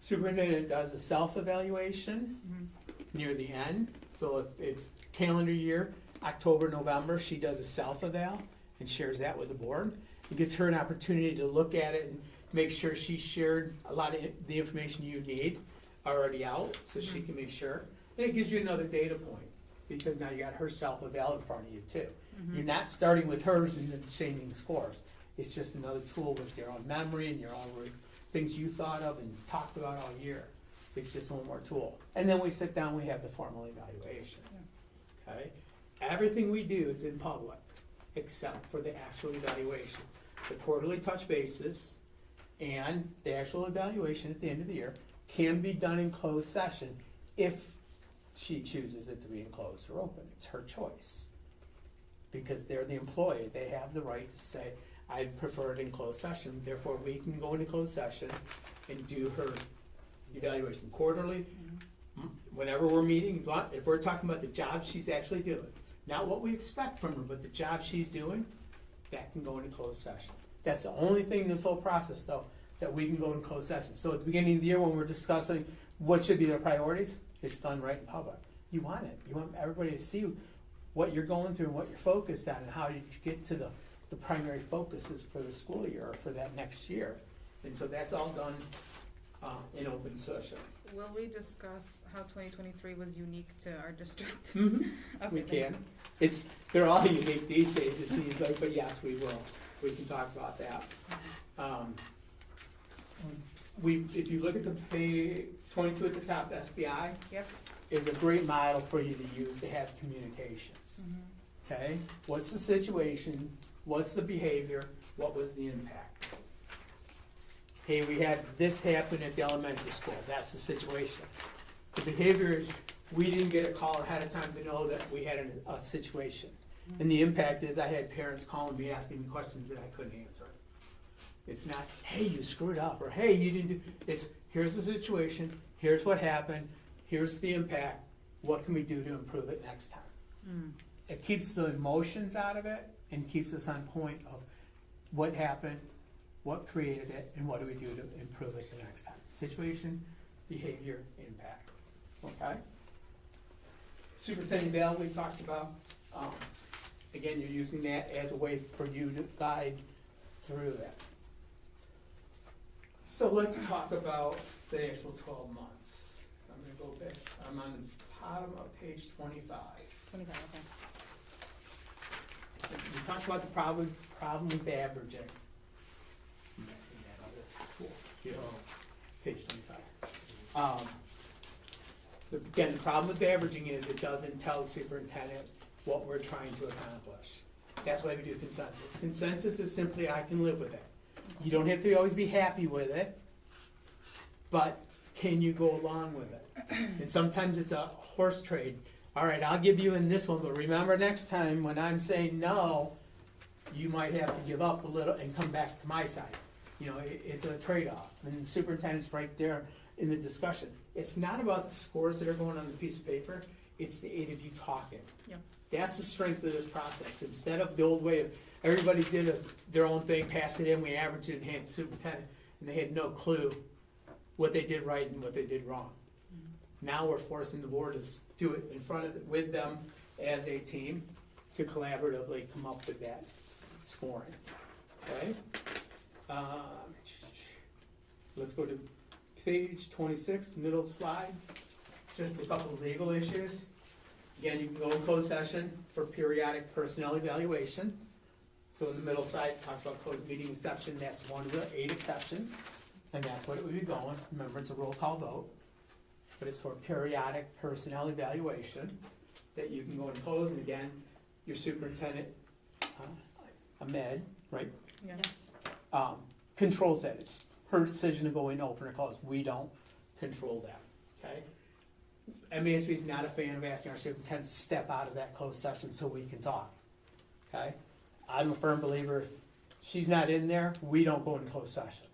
Superintendent does a self-evaluation near the end. So if it's calendar year, October, November, she does a self-eval and shares that with the board. It gives her an opportunity to look at it and make sure she shared a lot of the information you need already out, so she can make sure. And it gives you another data point, because now you got her self-eval in front of you too. You're not starting with hers and then changing the scores. It's just another tool with your own memory and your own things you thought of and talked about all year. It's just one more tool. And then we sit down, we have the formal evaluation. Okay? Everything we do is in public, except for the actual evaluation. The quarterly touch bases and the actual evaluation at the end of the year can be done in closed session if she chooses it to be in closed or open. It's her choice. Because they're the employee, they have the right to say, I prefer it in closed session, therefore we can go into closed session and do her evaluation quarterly, whenever we're meeting. If we're talking about the job she's actually doing, not what we expect from her, but the job she's doing, that can go into closed session. That's the only thing in this whole process, though, that we can go in closed session. So at the beginning of the year, when we're discussing what should be their priorities, it's done right in public. You want it. You want everybody to see what you're going through and what you're focused on, and how you get to the primary focuses for the school year or for that next year. And so that's all done in open session. Will we discuss how 2023 was unique to our district? We Okay, can. They're all unique these days, it seems like, but yes, we will. We can talk about that. If you look at the page 22 at the top, SBI Yep. is a great model for you to use to have communications. Okay? What's the situation? What's the behavior? What was the impact? Hey, we had this happen at the elementary school. That's the situation. The behavior is we didn't get a call ahead of time to know that we had a situation. And the impact is I had parents calling me asking me questions that I couldn't answer. It's not, hey, you screwed up, or hey, you didn't do, it's here's the situation, here's what happened, here's the impact, what can we do to improve it next time? It keeps the emotions out of it and keeps us on point of what happened, what created it, and what do we do to improve it the next time. Situation, behavior, impact. Okay? Superintendent Bell, we talked about. Again, you're using that as a way for you to guide through that. So let's talk about the actual 12 months. I'm going to go back. I'm on the bottom of page 25. 25, okay. We talked about the problem with averaging. Page 25. Again, the problem with averaging is it doesn't tell the superintendent what we're trying to accomplish. That's why we do consensus. Consensus is simply I can live with it. You don't have to always be happy with it, but can you go along with it? And sometimes it's a horse trade. All right, I'll give you in this one, but remember next time when I'm saying no, you might have to give up a little and come back to my side. You know, it's a trade-off, and the superintendent's right there in the discussion. It's not about the scores that are going on the piece of paper, it's the 8 of you talking. Yep. That's the strength of this process. Instead of the old way of, everybody did their own thing, passed it in, we averaged it and handed the superintendent, and they had no clue what they did right and what they did wrong. Now we're forcing the board to do it in front of, with them as a team to collaboratively come up with that scoring, okay? Let's go to page 26, middle slide, just a couple of legal issues. Again, you can go in closed session for periodic personnel evaluation. So in the middle side, it talks about closed meeting exception, that's one of the 8 exceptions, and that's what it would be going. Remember, it's a roll call vote, but it's for periodic personnel evaluation that you can go and close, and again, your superintendent, Ahmed, right, Yes. controls that. It's her decision to go in open or close. We don't control that, okay? MASB is not a fan of asking our superintendents to step out of that closed session so we can talk, okay? I'm a firm believer, if she's not in there, we don't go into closed session.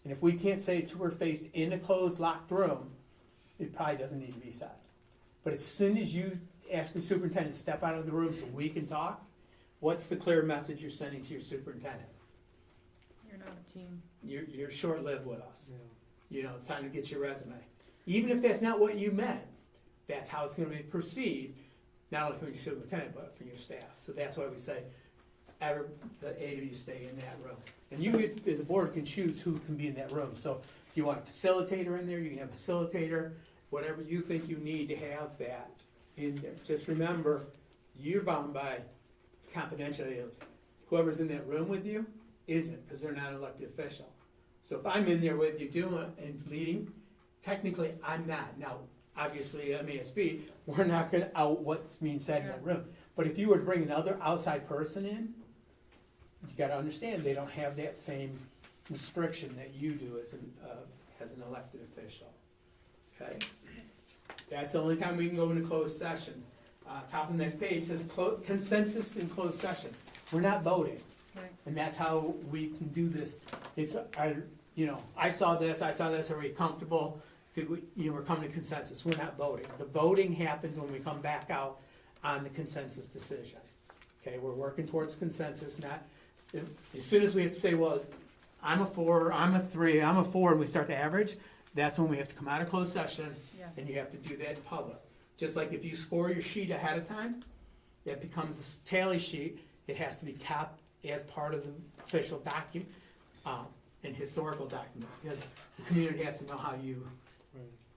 And if we can't say it to her face in a closed, locked room, it probably doesn't need to be said. But as soon as you ask the superintendent to step out of the room so we can talk, what's the clear message you're sending to your superintendent? You're not a team. You're short-lived with us. You know, it's time to get your resume. Even if that's not what you meant, that's how it's gonna be perceived, not only from your superintendent, but from your staff. So that's why we say, the 8 of you stay in that room. And you, as a board, can choose who can be in that room. So if you want a facilitator in there, you can have a facilitator, whatever you think you need to have that in there. Just remember, you're bound by confidentiality. Whoever's in that room with you isn't, because they're not an elected official. So if I'm in there with you doing and leading, technically I'm not. Now, obviously, MASB, we're not gonna out what's being said in that room. But if you were to bring another outside person in, you gotta understand, they don't have that same restriction that you do as an elected official, okay? That's the only time we can go into closed session. Top of the next page says consensus in closed session. We're not voting, Right. and that's how we can do this. It's, I saw this, are we comfortable? We're coming to consensus, we're not voting. The voting happens when we come back out on the consensus decision. Okay, we're working towards consensus, not, as soon as we have to say, well, I'm a 4, I'm a 3, I'm a 4, and we start to average, that's when we have to come out of closed session, Yeah. and you have to do that in public. Just like if you score your sheet ahead of time, it becomes a tally sheet, it has to be kept as part of the official document, and historical document, because the community has to know how you,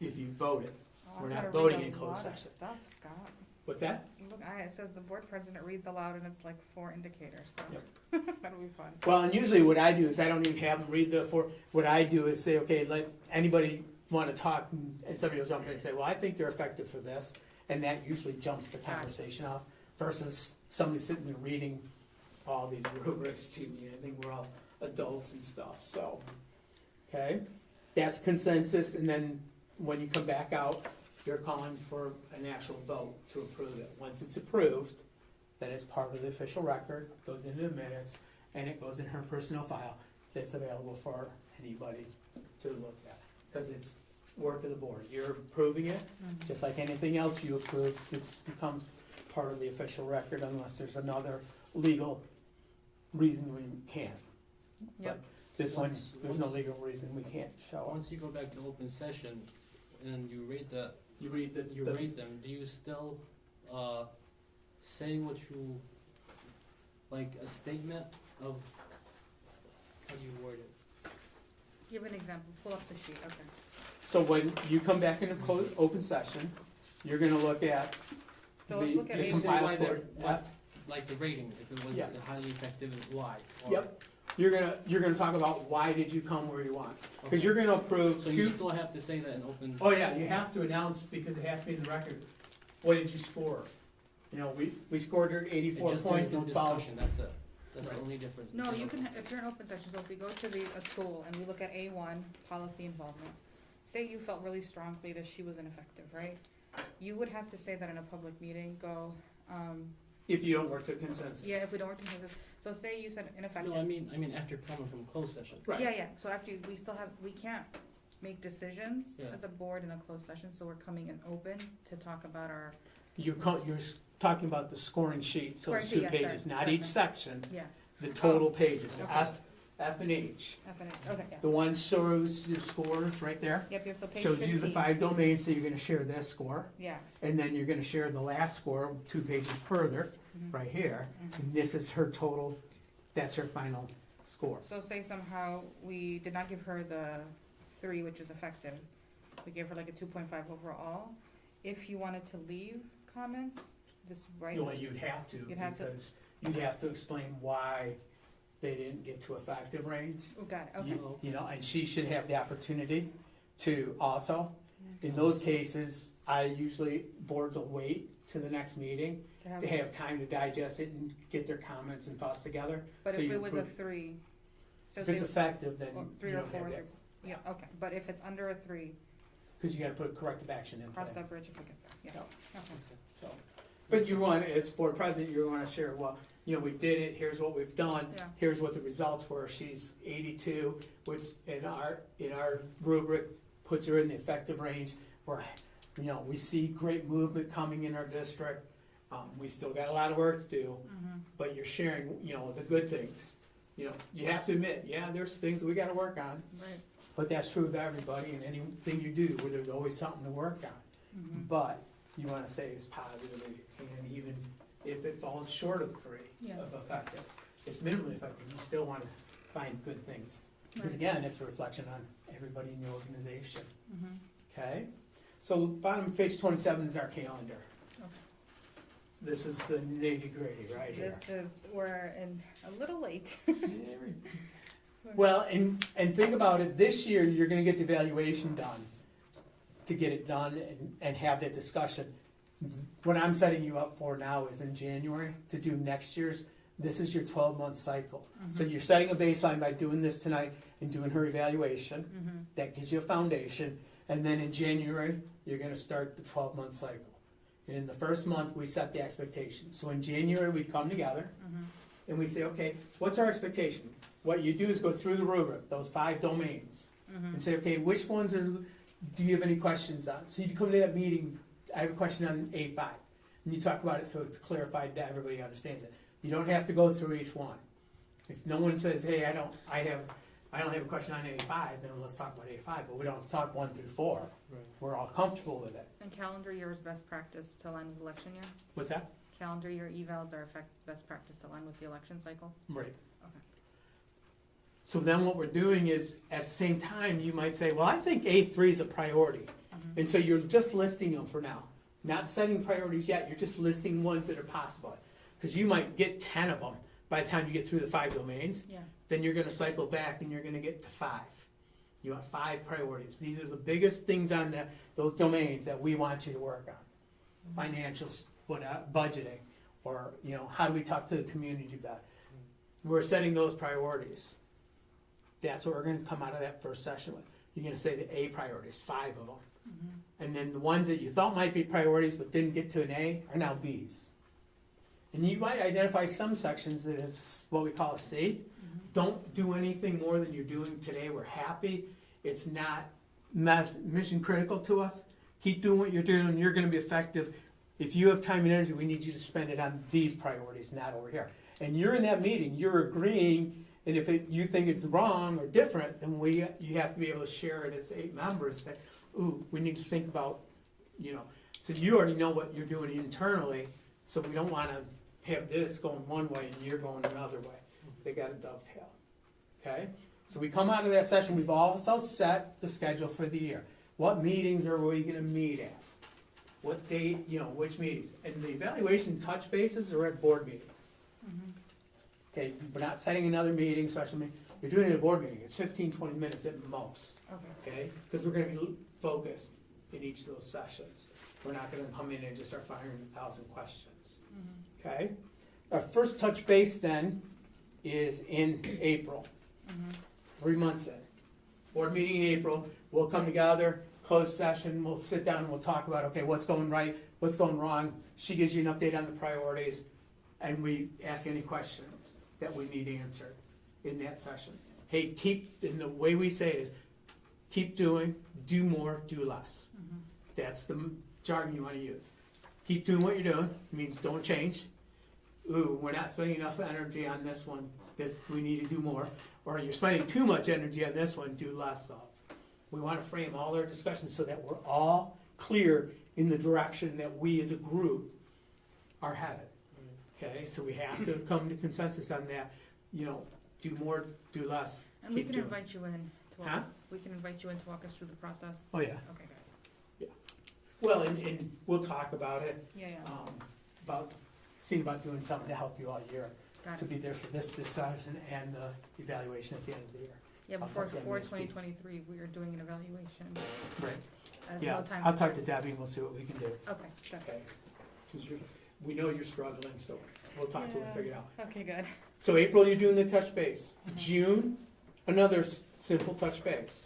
if you voted. Oh, We're I not gotta voting read in a closed lot of session. Stuff, Scott. What's that? Look, it says the board president reads aloud and it's like 4 indicators, so. That'll be fun. Well, and usually what I do is I don't even have them read what I do is say, okay, let anybody want to talk, and somebody will jump in and say, well, I think they're effective for this, and that usually jumps the conversation off, versus somebody sitting there reading all these rubrics to me. I think we're all adults and stuff, so, okay? That's consensus, and then when you come back out, you're calling for an actual vote to approve it. Once it's approved, then it's part of the official record, goes into the minutes, and it goes in her personnel file that's available for anybody to look at. Because it's work of the board. You're approving it, just like anything else you approve, it becomes part of the official record unless there's another legal reason we can't. Yep. This one, Once- there's no legal reason we can't show it. Once you go back to open session and you rate You read rate them, do you still say what you, like a statement of, how do you word it? Give an example. Pull up the sheet. Okay. So when you come back into open session, you're gonna look at So let's look at the A1. compile Why score. they're- like the rating, if it was Yeah. highly effective and why? Or- Yep. You're gonna talk about why did you come where you want, because Okay. you're gonna approve So you two. still have to say that in open. Oh yeah, you have to announce, because it has to be in the record, what did you score? You know, we scored her It 84 just points there's no and followed. discussion, that's it. That's Right. the only difference. No, you can, if you're in open session, so if we go to a tool and we look at A1, policy involvement. say you felt really strongly that she was ineffective, right? You would have to say that in a public meeting, go, If you don't work to consensus. yeah, if we don't work together, so say you said ineffective. No, I mean after coming from closed session. Right. Yeah, so after, we still have, we can't make decisions Yeah. as a board in a closed session, so we're coming in open to talk about our, You're talking about the scoring sheet, so it's Scoring two sheet, yes, pages, sorry. not Okay. each section, yeah, the total pages, okay. F and H. okay, yeah. The one shows your scores right there, Yep, so page shows you the 15. 5 domains, so you're gonna share this score, Yeah. and then you're gonna share the last score 2 pages further, Mhm. right here, Mhm. and this is her total, that's her final score. So say somehow we did not give her the 3, which is effective, we gave her like a 2.5 overall. If you wanted to leave comments, this, right? You know, you'd have to, You'd have to. because you'd have to explain why they didn't get to effective range. Oh, got it, okay. You know, and she should have the opportunity to also. In those cases, boards will wait to the next meeting To to have time to digest it and get their comments and thoughts together. But so if you it was a approve. 3, so If it's say, effective, then or you 3 or don't 4, have that, yeah, okay, but if it's under a 3, because you gotta put corrective action in cross place. that bridge if we get there, yes, Yeah. okay. So, but you want, as board president, you wanna share, well, you know, we did it, here's what we've done, Yeah. here's what the results were, she's 82, which in our rubric puts her in the effective range, where, you know, we see great movement coming in our district, we still got a lot of work to do, Mhm. but you're sharing, you know, the good things. You know, you have to admit, yeah, there's things we gotta work on, Right. but that's true of everybody and anything you do, where there's always something to work on. Mhm. But you wanna say as positive as you can, even if it falls short of 3 Yeah. of effective. It's minimally effective, you still wanna find good things. Because Right. again, it's a reflection on everybody in your organization, Mhm. okay? So bottom of page 27 is our calendar. Okay. This is the nitty gritty right here. This is, we're in, a little late. Well, and think about it, this year, you're gonna get the evaluation done, to get it done and have that discussion. What I'm setting you up for now is in January, to do next year's, this is your 12-month cycle. So Mhm. you're setting a baseline by doing this tonight and doing her evaluation, Mhm. that gives you a foundation, and then in January, you're gonna start the 12-month cycle. And in the first month, we set the expectation. So in January, we come together, Mhm. and we say, okay, what's our expectation? What you do is go through the rubric, those 5 domains, and Mhm. say, okay, which ones do you have any questions on? So you come to that meeting, I have a question on A5, and you talk about it so it's clarified that everybody understands it. You don't have to go through each one. If no one says, hey, I don't have a question on A5, then let's talk about A5, but we don't have to talk 1 through 4. Right. We're all comfortable with it. And calendar year is best practice to align with election year? What's that? Calendar year evals are best practice to align with the election cycles? Right. Okay. So then what we're doing is, at the same time, you might say, well, I think A3 is a priority. Mhm. And so you're just listing them for now. Not setting priorities yet, you're just listing ones that are possible. Because you might get 10 of them by the time you get through the 5 domains. Yeah. Then you're gonna cycle back and you're gonna get to 5. You have 5 priorities. These are the biggest things on those domains that we want you to work on. Financials, budgeting, or, you know, how do we talk to the community about it? We're setting those priorities. That's what we're gonna come out of that first session with. You're gonna say the A priorities, 5 of them. Mhm. And then the ones that you thought might be priorities but didn't get to an A are now Bs. And you might identify some sections as what we call a C. Mhm. Don't do anything more than you're doing today. We're happy. It's not mission critical to us. Keep doing what you're doing. You're gonna be effective. If you have time and energy, we need you to spend it on these priorities, not over here. And you're in that meeting, you're agreeing, and if you think it's wrong or different, then you have to be able to share it as 8 members, that, ooh, we need to think about, you know, so you already know what you're doing internally, so we don't wanna have this going one way and you're going another way. They gotta dovetail, okay? So we come out of that session, we've also set the schedule for the year. What meetings are we gonna meet at? What date, you know, which meetings? And the evaluation touch bases are at board meetings. Mhm. Okay, we're not setting another meeting, special meeting, you're doing it at a board meeting, it's 15, 20 minutes at most, Okay. okay? Because we're gonna be focused in each of those sessions. We're not gonna come in and just start firing 1,000 questions, Mhm. okay? Our first touch base then is in April, Mhm. 3 months in. board meeting in April, we'll come together, closed session, we'll sit down and we'll talk about, okay, what's going right, what's going wrong. She gives you an update on the priorities, and we ask any questions that we need answered in that session. Hey, and the way we say it is, keep doing, do more, do less. That's the jargon you wanna use. Keep doing what you're doing, means don't change. Ooh, we're not spending enough energy on this one, we need to do more. Or you're spending too much energy on this one, do less of. We wanna frame all our discussions so that we're all clear in the direction that we as a group are headed. Okay, so we have to come to consensus on that, do more, do less, And we keep can doing. invite you in to walk Huh? us, we can invite you in to walk us through the process. Oh, yeah, Okay, good. well, and we'll talk about it, Yeah, about, seeing about doing something to help you all year, got to it. be there for this decision and the evaluation at the end of the year. Yeah, I'll before, talk to them before next week. 2023, we are doing an evaluation. Right. No Yeah, time I'll to talk to check. Debbie and we'll see what we can do, Okay, good. okay? 'Cause we know you're struggling, so we'll talk to her and Yeah. figure it out. Okay, good. So April, you're doing the touch base. Mhm. June, another simple touch base.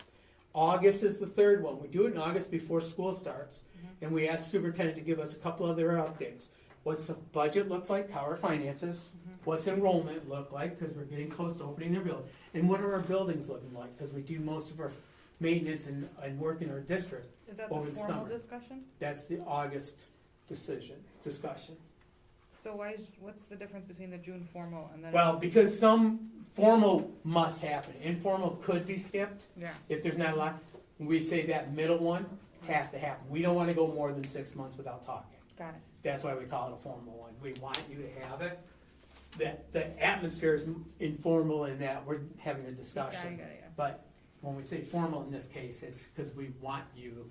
August is the third one. We do it in August before school starts, Mhm. and we ask the superintendent to give us a couple other updates. What's the budget looks like, how are finances, Mhm. what's enrollment look like, because we're getting close to opening their building, and what are our buildings looking like, because we do most of our maintenance and work in our district. Is that Over the the formal summer. discussion? That's the August discussion. So what's the difference between the June formal and then? Well, because some formal must happen, informal could be skipped. Yeah, If there's not a lot, we say that middle one has to happen. We don't wanna go more than 6 months without talking. got it. That's why we call it a formal one. We want you to have it. That the atmosphere is informal in that we're having a Got it, discussion. got it, yeah. But when we say formal in this case, it's because we want you,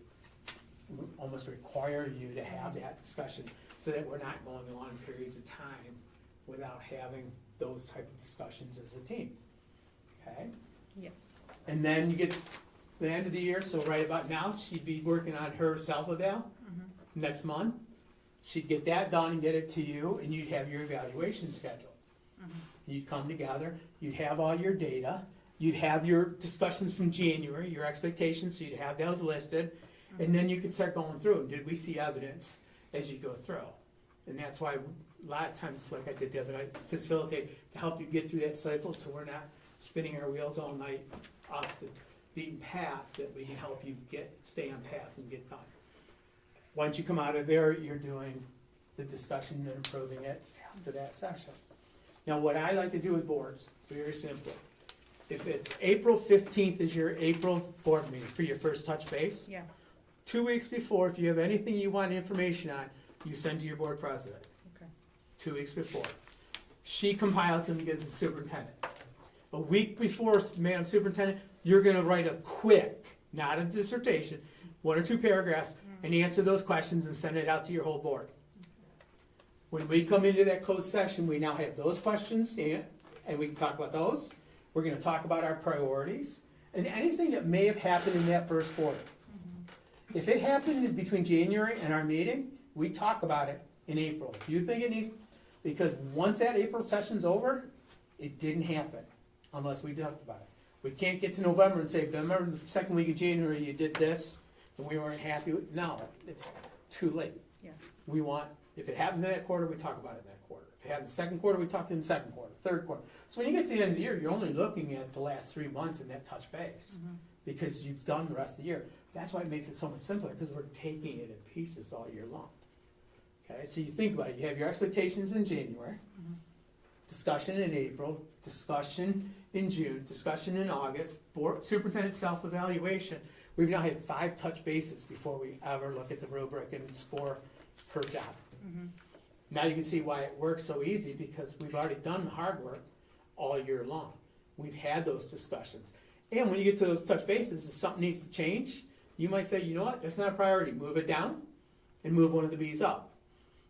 we almost require you to have that discussion so that we're not going long periods of time without having those type of discussions as a team. Okay? Yes. And then you get to the end of the year, so right about now, she'd be working on her self-eval Mhm. next month. She'd get that done and get it to you, and you'd have your evaluation schedule. Mhm. You'd come together, you'd have all your data, you'd have your discussions from January, your expectations, so you'd have those listed, and then you could start going through, did we see evidence as you go through? And that's why a lot of times, like I did the other night, facilitate to help you get through that cycle, so we're not spinning our wheels all night off the beaten path, that we can help you stay on path and get done. Once you come out of there, you're doing the discussion and improving it after that session. Now, what I like to do with boards, very simply, if it's April 15th is your April board meeting for your first touch base, Yeah, 2 weeks before, if you have anything you want information on, you send to your board president. okay. 2 weeks before. She compiles them and gives the superintendent. A week before, Madam Superintendent, you're gonna write a quick, not a dissertation, 1 or 2 paragraphs, and answer those questions and send it out to your whole board. When we come into that closed session, we now have those questions, and we can talk about those. We're gonna talk about our priorities, and anything that may have happened in that first quarter. If it happened between January and our meeting, we talk about it in April. If you think it needs, because once that April session's over, it didn't happen unless we talked about it. We can't get to November and say, remember the second week of January you did this and we weren't happy with, no, it's too late. Yeah. We want, if it happens in that quarter, we talk about it in that quarter. If it happens second quarter, we talk in the second quarter, third quarter. So when you get to the end of the year, you're only looking at the last 3 months in that touch base Mhm. because you've done the rest of the year. That's why it makes it so much simpler, because we're taking it in pieces all year long. Okay, so you think about it, you have your expectations in January, Mhm. discussion in April, discussion in June, discussion in August, board, superintendent self-evaluation. We've now had 5 touch bases before we ever look at the rubric and score per job. Mhm. Now you can see why it works so easy, because we've already done the hard work all year long. We've had those discussions. And when you get to those touch bases, if something needs to change, you might say, you know what, that's not a priority, move it down and move one of the B's up.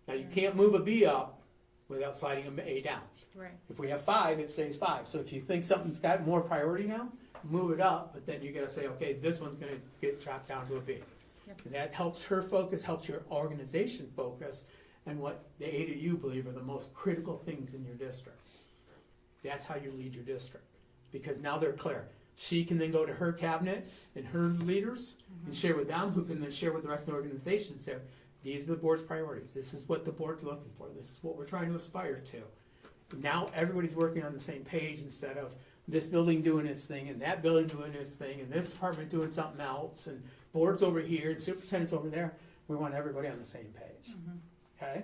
Now you can't move a B up without sliding an A down. Right. If we have 5, it stays 5. So if you think something's got more priority now, move it up, but then you gotta say, okay, this one's gonna get dropped down to a B. Yep. And that helps her focus, helps your organization focus, and what the 8 of you believe are the most critical things in your district. That's how you lead your district, because now they're clear. She can then go to her cabinet and her leaders and share with them, who can then share with the rest of the organization. So these are the board's priorities. This is what the board's looking for. This is what we're trying to aspire to. Now everybody's working on the same page instead of this building doing its thing and that building doing its thing and this department doing something else and board's over here and superintendent's over there. We want everybody on the same page. Okay?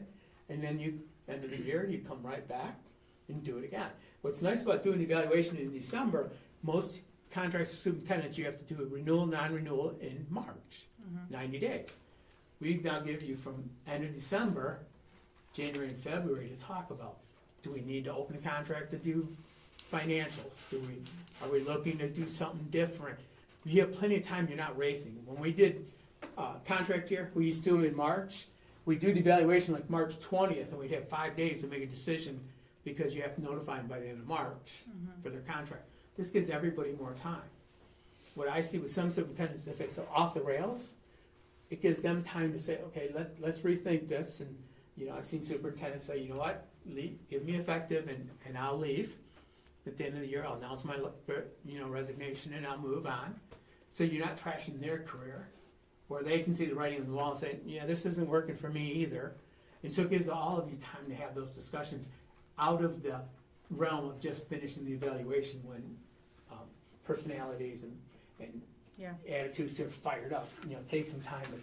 And then you, end of the year, you come right back and do it again. What's nice about doing the evaluation in December, most contracts with superintendents, you have to do a renewal, non-renewal in March, 90 days. We now give you from end of December, January and February to talk about, do we need to open a contract to do financials? Are we looking to do something different? You have plenty of time, you're not racing. When we did contract year, we used to do them in March. We do the evaluation like March 20th, and we'd have 5 days to make a decision because you have to notify them by the end of March for their contract. This gives everybody more time. What I see with some superintendents, if it's off the rails, it gives them time to say, okay, let's rethink this. And, I've seen superintendents say, you know what, give me effective and I'll leave. At the end of the year, I'll announce my, resignation and I'll move on. So you're not trashing their career, where they can see the writing on the wall and say, yeah, this isn't working for me either. And so it gives all of you time to have those discussions out of the realm of just finishing the evaluation when personalities and Yeah. attitudes are fired up. Take some time to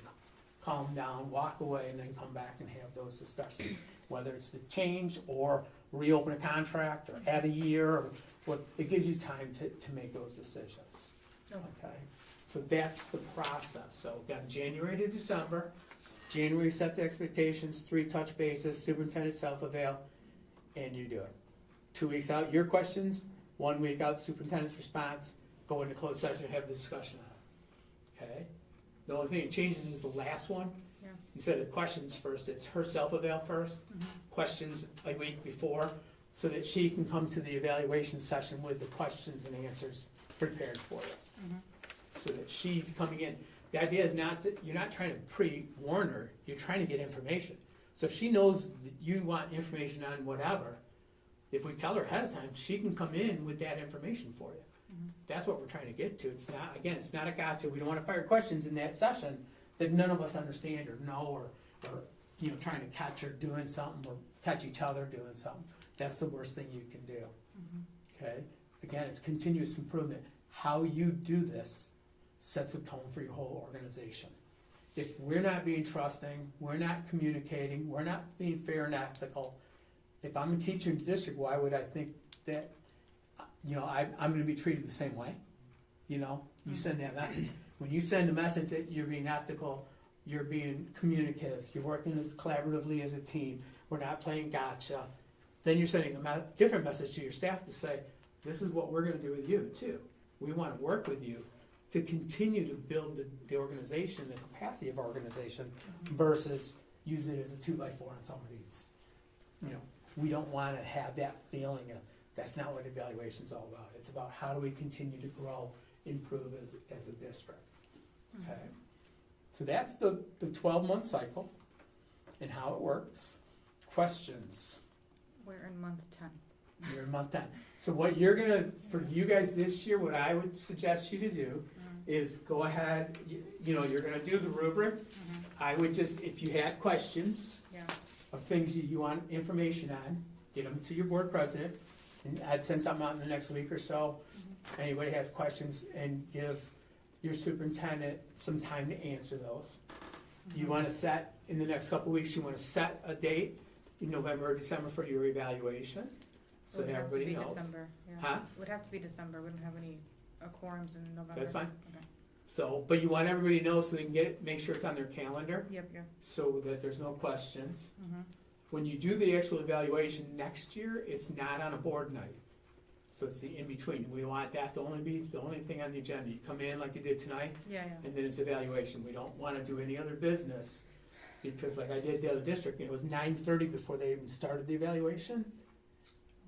calm down, walk away, and then come back and have those discussions. Whether it's to change or reopen a contract or add a year, or what, it gives you time to make those decisions. Okay? So that's the process. So we've got January to December. January, set the expectations, 3 touch bases, superintendent self-eval, and you do it. 2 weeks out, your questions, 1 week out, superintendent's response, go into closed session and have the discussion on it. Okay? The only thing that changes is the last one. Yeah. Instead of questions first, it's her self-eval first, questions a week before, so that she can come to the evaluation session with the questions and answers prepared for you. So that she's coming in. The idea is not that you're not trying to pre-warn her, you're trying to get information. So if she knows that you want information on whatever, if we tell her ahead of time, she can come in with that information for you. That's what we're trying to get to. It's not a gotcha. We don't want to fire questions in that session that none of us understand or know, or trying to catch her doing something or catch each other doing something. That's the worst thing you can do. Okay? Again, it's continuous improvement. How you do this sets a tone for your whole organization. If we're not being trusting, we're not communicating, we're not being fair and ethical, if I'm a teacher in the district, why would I think that I'm going to be treated the same way? You send that message. When you send a message that you're being ethical, you're being communicative, you're working as collaboratively as a team, we're not playing gotcha, then you're sending a different message to your staff to say, this is what we're going to do with you too. We want to work with you to continue to build the organization, the capacity of our organization, versus use it as a 2x4 on somebody's. We don't want to have that feeling of, that's not what evaluation's all about. It's about how do we continue to grow, improve as a district. Okay? So that's the 12-month cycle and how it works. Questions? We're in month 10. You're in month 10. So what you're gonna, for you guys this year, what I would suggest you to do is go ahead, you're gonna do the rubric. I would just, if you had questions Yeah. of things you want information on, get them to your board president, and I'd send something out in the next week or so. Anybody has questions, and give your superintendent some time to answer those. You wanna set, in the next couple of weeks, you wanna set a date in November or December for your evaluation, so that everybody knows. Would have to be December, yeah. Huh? Would have to be December, wouldn't have any quorums in November. That's fine. Okay. So, but you want everybody to know so they can get it, make sure it's on their calendar, Yep. so that there's no questions. When you do the actual evaluation next year, it's not on a board night. So it's the in-between. We want that to only be the only thing on the agenda. You come in like you did tonight, Yeah. and then it's evaluation. We don't want to do any other business, because like I did the other district, it was 9:30 before they even started the evaluation.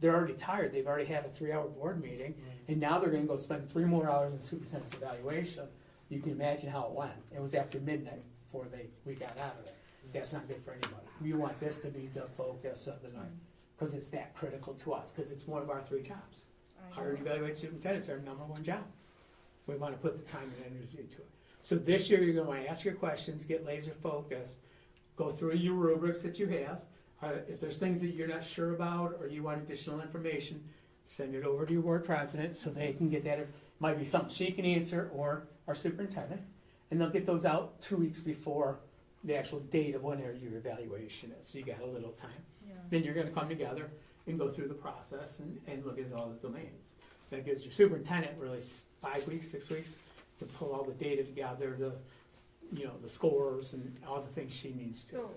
They're already tired. They've already had a 3-hour board meeting, and now they're gonna go spend 3 more hours in superintendent's evaluation. You can imagine how it went. It was after midnight before we got out of it. That's not good for anybody. We want this to be the focus of the night, because it's that critical to us, because it's one of our 3 jobs. Hire and evaluate superintendents, our #1 job. We wanna put the time and energy to it. So this year, you're gonna wanna ask your questions, get laser focused, go through your rubrics that you have. If there's things that you're not sure about, or you want additional information, send it over to your board president, so they can get that. It might be something she can answer, or our superintendent, and they'll get those out 2 weeks before the actual date of whenever your evaluation is, so you got a little time. Yeah. Then you're gonna come together and go through the process and look at all the domains. That gives your superintendent really 5 weeks, 6 weeks to pull all the data together, the scores and all the things she needs to. So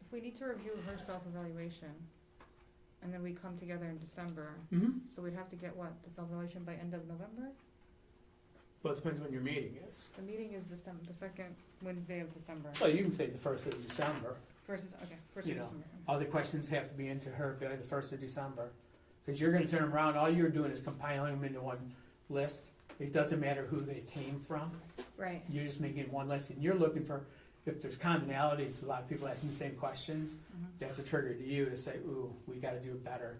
if we need to review her self-evaluation, and then we come together in December, Mm-hmm. so we'd have to get what, the self-evaluation by end of November? Well, it depends when your meeting is. The meeting is the second Wednesday of December. Well, you can say the 1st of December. First of You know, December. All the questions have to be into her by the 1st of December. Because you're gonna turn them around, all you're doing is compiling them into one list. It doesn't matter who they came from. Right. You're just making one list, and you're looking for, if there's commonalities, a lot of people asking the same questions, Mhm. that's a trigger to you to say, ooh, we gotta do a better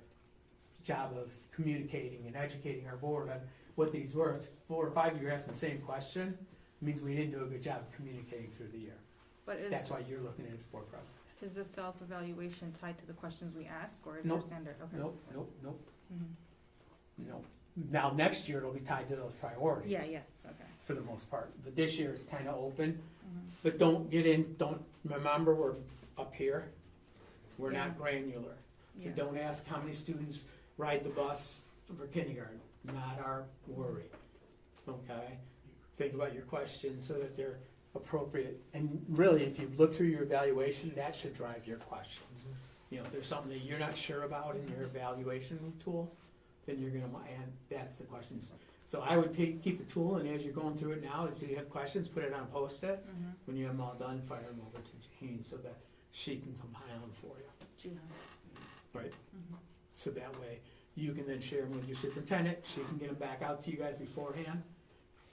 job of communicating and educating our board on what these were. If 4 or 5 you're asking the same question, it means we didn't do a good job of communicating through the year. But That's why you're looking at it as board president. is the self-evaluation tied to the questions we ask, or is Nope. there standard? Okay. Nope. Mhm. Now, next year, it'll be tied to those priorities. Yeah, yes, okay. For the most part, but this year it's kinda open, Mhm. but remember, we're up here. We're not Yeah. granular. So Yeah. don't ask how many students ride the bus for kindergarten, not our worry, okay? Think about your questions so that they're appropriate, and really, if you look through your evaluation, that should drive your questions. You know, if there's something that you're not sure about in your evaluation tool, then you're gonna want, and that's the questions. So I would keep the tool, and as you're going through it now, as you have questions, put it on Post-it. Mhm. When you have them all done, fire them over to Jane so that she can compile them for you. Jihan. Right. Mhm. So that way, you can then share them with your superintendent, she can get them back out to you guys beforehand,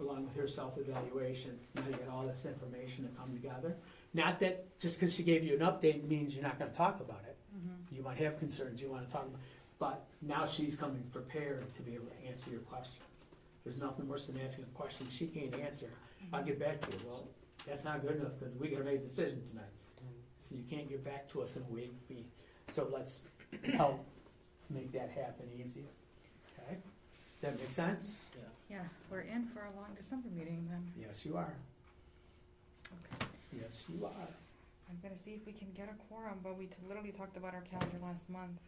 along with her self-evaluation. Now you got all this information to come together. Not that, just because she gave you an update means you're not gonna talk about it. Mhm. You might have concerns you wanna talk about, but now she's coming prepared to be able to answer your questions. There's nothing worse than asking a question she can't answer. I'll get back to you. Well, that's not good enough, because we gotta make a decision tonight. So you can't get back to us in a week. So let's help make that happen easier. Okay? That make sense? Yeah. Yeah, we're in for a long December meeting then. Yes, you are. Okay. Yes, you are. I'm gonna see if we can get a quorum, but we literally talked about our calendar last month.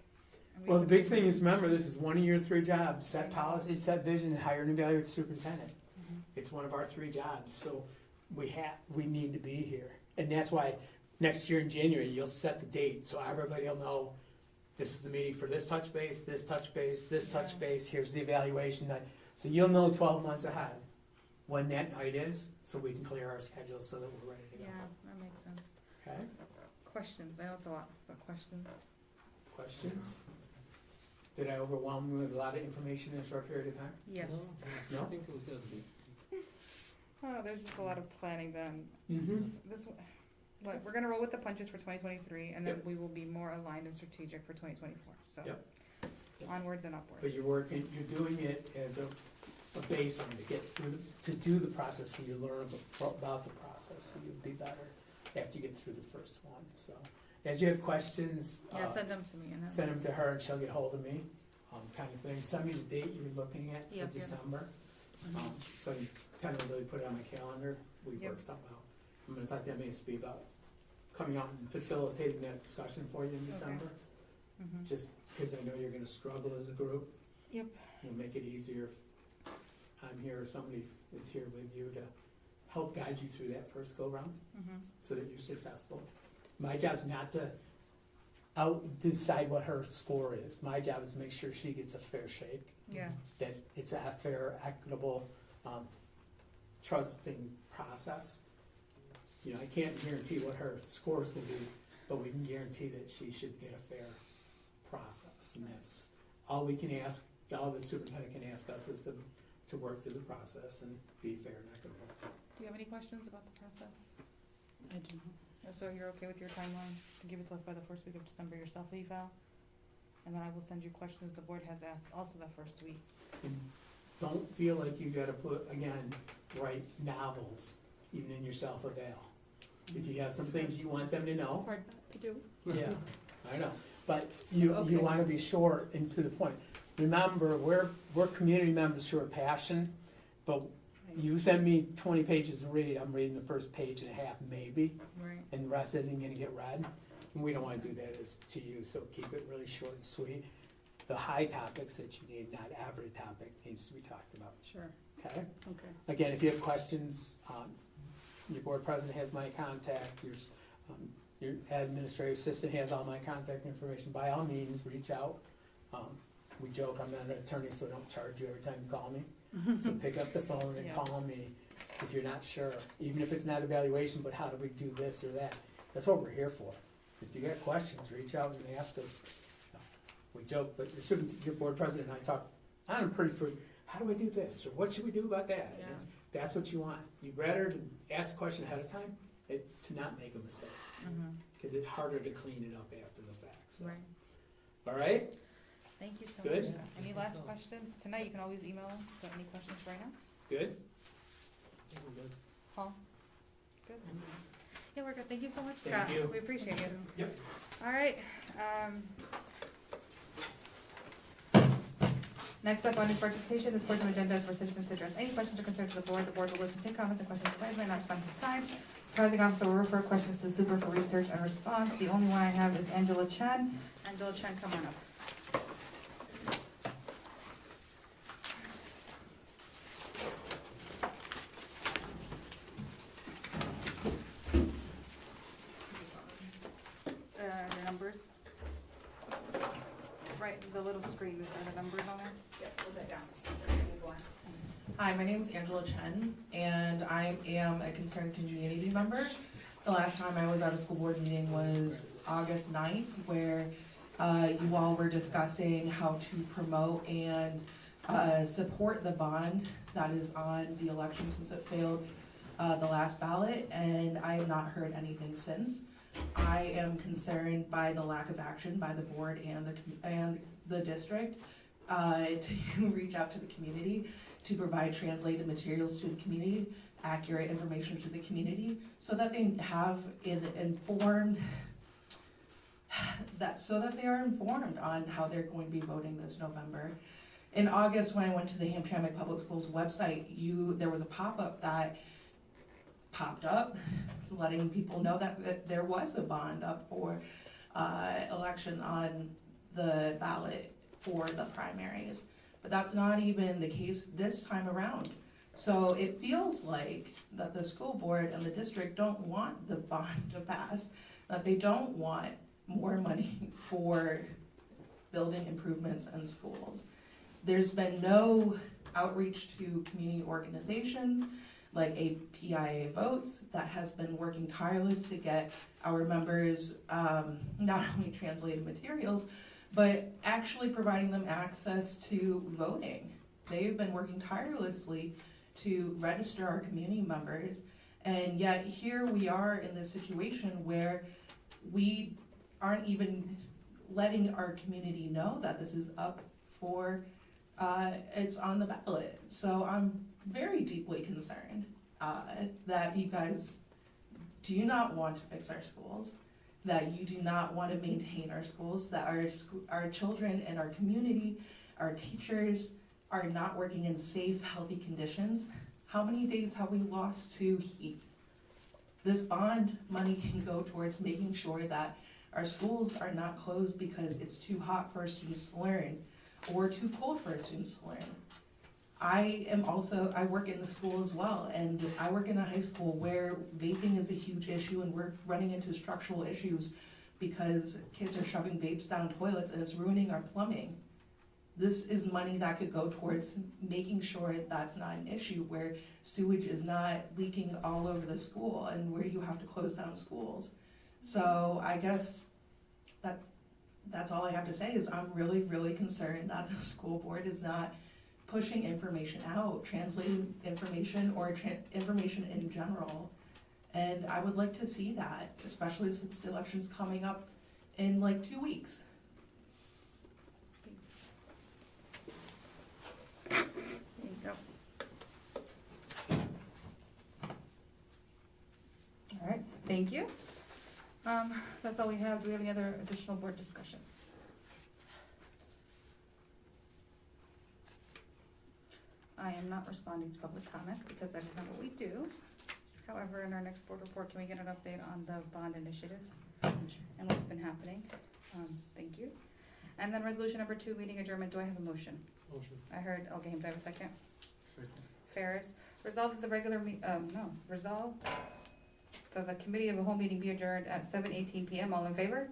And we Well, the took- big thing is, remember, this is one of your 3 jobs: set policy, set vision, and hire and evaluate the superintendent. Mhm. It's one of our 3 jobs, so we need to be here. And that's why next year in January, you'll set the date, so everybody will know this is the meeting for this touch base, this touch base, this touch Yeah. base, here's the evaluation night. So you'll know 12 months ahead when that night is, so we can clear our schedule so that we're ready to go. Yeah, that makes sense. Okay, Questions, I know it's a lot, but questions? questions? Did I overwhelm you with a lot of information in a short period of time? Yes. No, No? I think it was good. Oh, there's just a lot of planning done. Mm-hmm. We're gonna roll with the punches for 2023, and then Yep. we will be more aligned and strategic for 2024, so. Yep. Onwards and upwards. But you're doing it as a baseline to get through, to do the process, so you learn about the process, so you'll be better after you get through the first one, so. As you have questions, Yeah, send them to me and then. send them to her and she'll get hold of me, kind of thing. Send me the date you're looking at for Yep. December. Mhm. So you tentatively put it on my calendar, we Yep. work something out. I'm gonna talk to MASB about coming out and facilitating that discussion for you in Okay. December, Mhm. just because I know you're gonna struggle as a group. Yep. It'll make it easier if I'm here or somebody is here with you to help guide you through that first go-round, Mhm. so that you're successful. My job's not to decide what her score is. My job is to make sure she gets a fair shake, Yeah, that it's a fair, equitable, trusting process. You know, I can't guarantee what her score is gonna be, but we can guarantee that she should get a fair process. And that's all we can ask, all the superintendent can ask us is to work through the process and be fair and equitable. do you have any questions about the process? I do. So you're okay with your timeline, to give it to us by the first week of December, your self-eval? And then I will send you questions the board has asked also the first week. And don't feel like you gotta write novels, even in your self-eval. If you have some things you want them to It's know, hard not to do. yeah, I know, but you Okay. wanna be short and to the point. Remember, we're community members who are passionate, but you send me 20 pages to read, I'm reading the first page and a half, maybe, Right. and the rest isn't gonna get read. And we don't wanna do that as to you, so keep it really short and sweet. The high topics that you need, not every topic needs to be talked about, Sure, okay? okay. Again, if you have questions, your board president has my contact, your administrative assistant has all my contact information. By all means, reach out. We joke, I'm not an attorney, so I don't charge you every time you call me. So pick up the phone and Yeah. call me if you're not sure, even if it's not evaluation, but how do we do this or that? That's what we're here for. If you got questions, reach out and ask us. We joke, but your board president and I talk, I'm pretty free, how do we do this, or what should we do about that? And Yeah. that's what you want. You'd rather to ask the question ahead of time, to not make a mistake, because it's harder to clean it up after the fact, so. Right. All right? Thank you so Good. much. Any last questions? Tonight, you can always email them. So any questions right now? Good? Paul? Good? Yeah, we're good. Thank you so much, Thank Scott. you. We appreciate it. Yep. All right. Next up on this participation, this portion of the agenda is for citizens to address any questions or concerns to the board. The board will listen to comments and questions advised may not respond at this time. Presiding officer will refer questions to super for research and response. The only one I have is Angela Chen. Angela Chen, come on up. The numbers. Right, the little screen, is there the numbers on there? Yeah, hold that down. Hi, my name is Angela Chen, and I am a concerned community member. The last time I was at a school board meeting was August 9th, where you all were discussing how to promote and support the bond that is on the election since it failed the last ballot, and I have not heard anything since. I am concerned by the lack of action by the board and the district to reach out to the community, to provide translated materials to the community, accurate information to the community, so that they have so that they are informed on how they're going to be voting this November. In August, when I went to the Hamtramck Public Schools website, there was a pop-up that popped up, letting people know that there was a bond up for election on the ballot for the primaries. But that's not even the case this time around. So it feels like that the school board and the district don't want the bond to pass, that they don't want more money for building improvements in schools. There's been no outreach to community organizations like APIA Votes that has been working tireless to get our members not only translated materials, but actually providing them access to voting. They've been working tirelessly to register our community members, and yet here we are in this situation where we aren't even letting our community know that this is up for, it's on the ballot. So I'm very deeply concerned that you guys do not want to fix our schools, that you do not want to maintain our schools, that our children and our community, our teachers are not working in safe, healthy conditions. How many days have we lost to heat? This bond money can go towards making sure that our schools are not closed because it's too hot for our students to learn or too cold for our students to learn. I work in the school as well, and I work in a high school where vaping is a huge issue, and we're running into structural issues because kids are shoving vapes down toilets and it's ruining our plumbing. This is money that could go towards making sure that's not an issue, where sewage is not leaking all over the school and where you have to close down schools. So I guess that's all I have to say is I'm really, really concerned that the school board is not pushing information out, translating information or information in general. And I would like to see that, especially since the election's coming up in like 2 weeks. Thank Thank you. That's all we have. Do we have any other additional board discussion? I am not responding to public comment because that is not what we do. However, in our next board report, can we get an update on the bond initiatives and what's been happening? Thank you. And then resolution number 2, meeting adjournment. Do I have a motion? Motion. I heard, okay, do I have a second? Second. Ferris, resolved that the regular resolved that the committee of the whole meeting be adjourned at 7:18 PM. All in favor?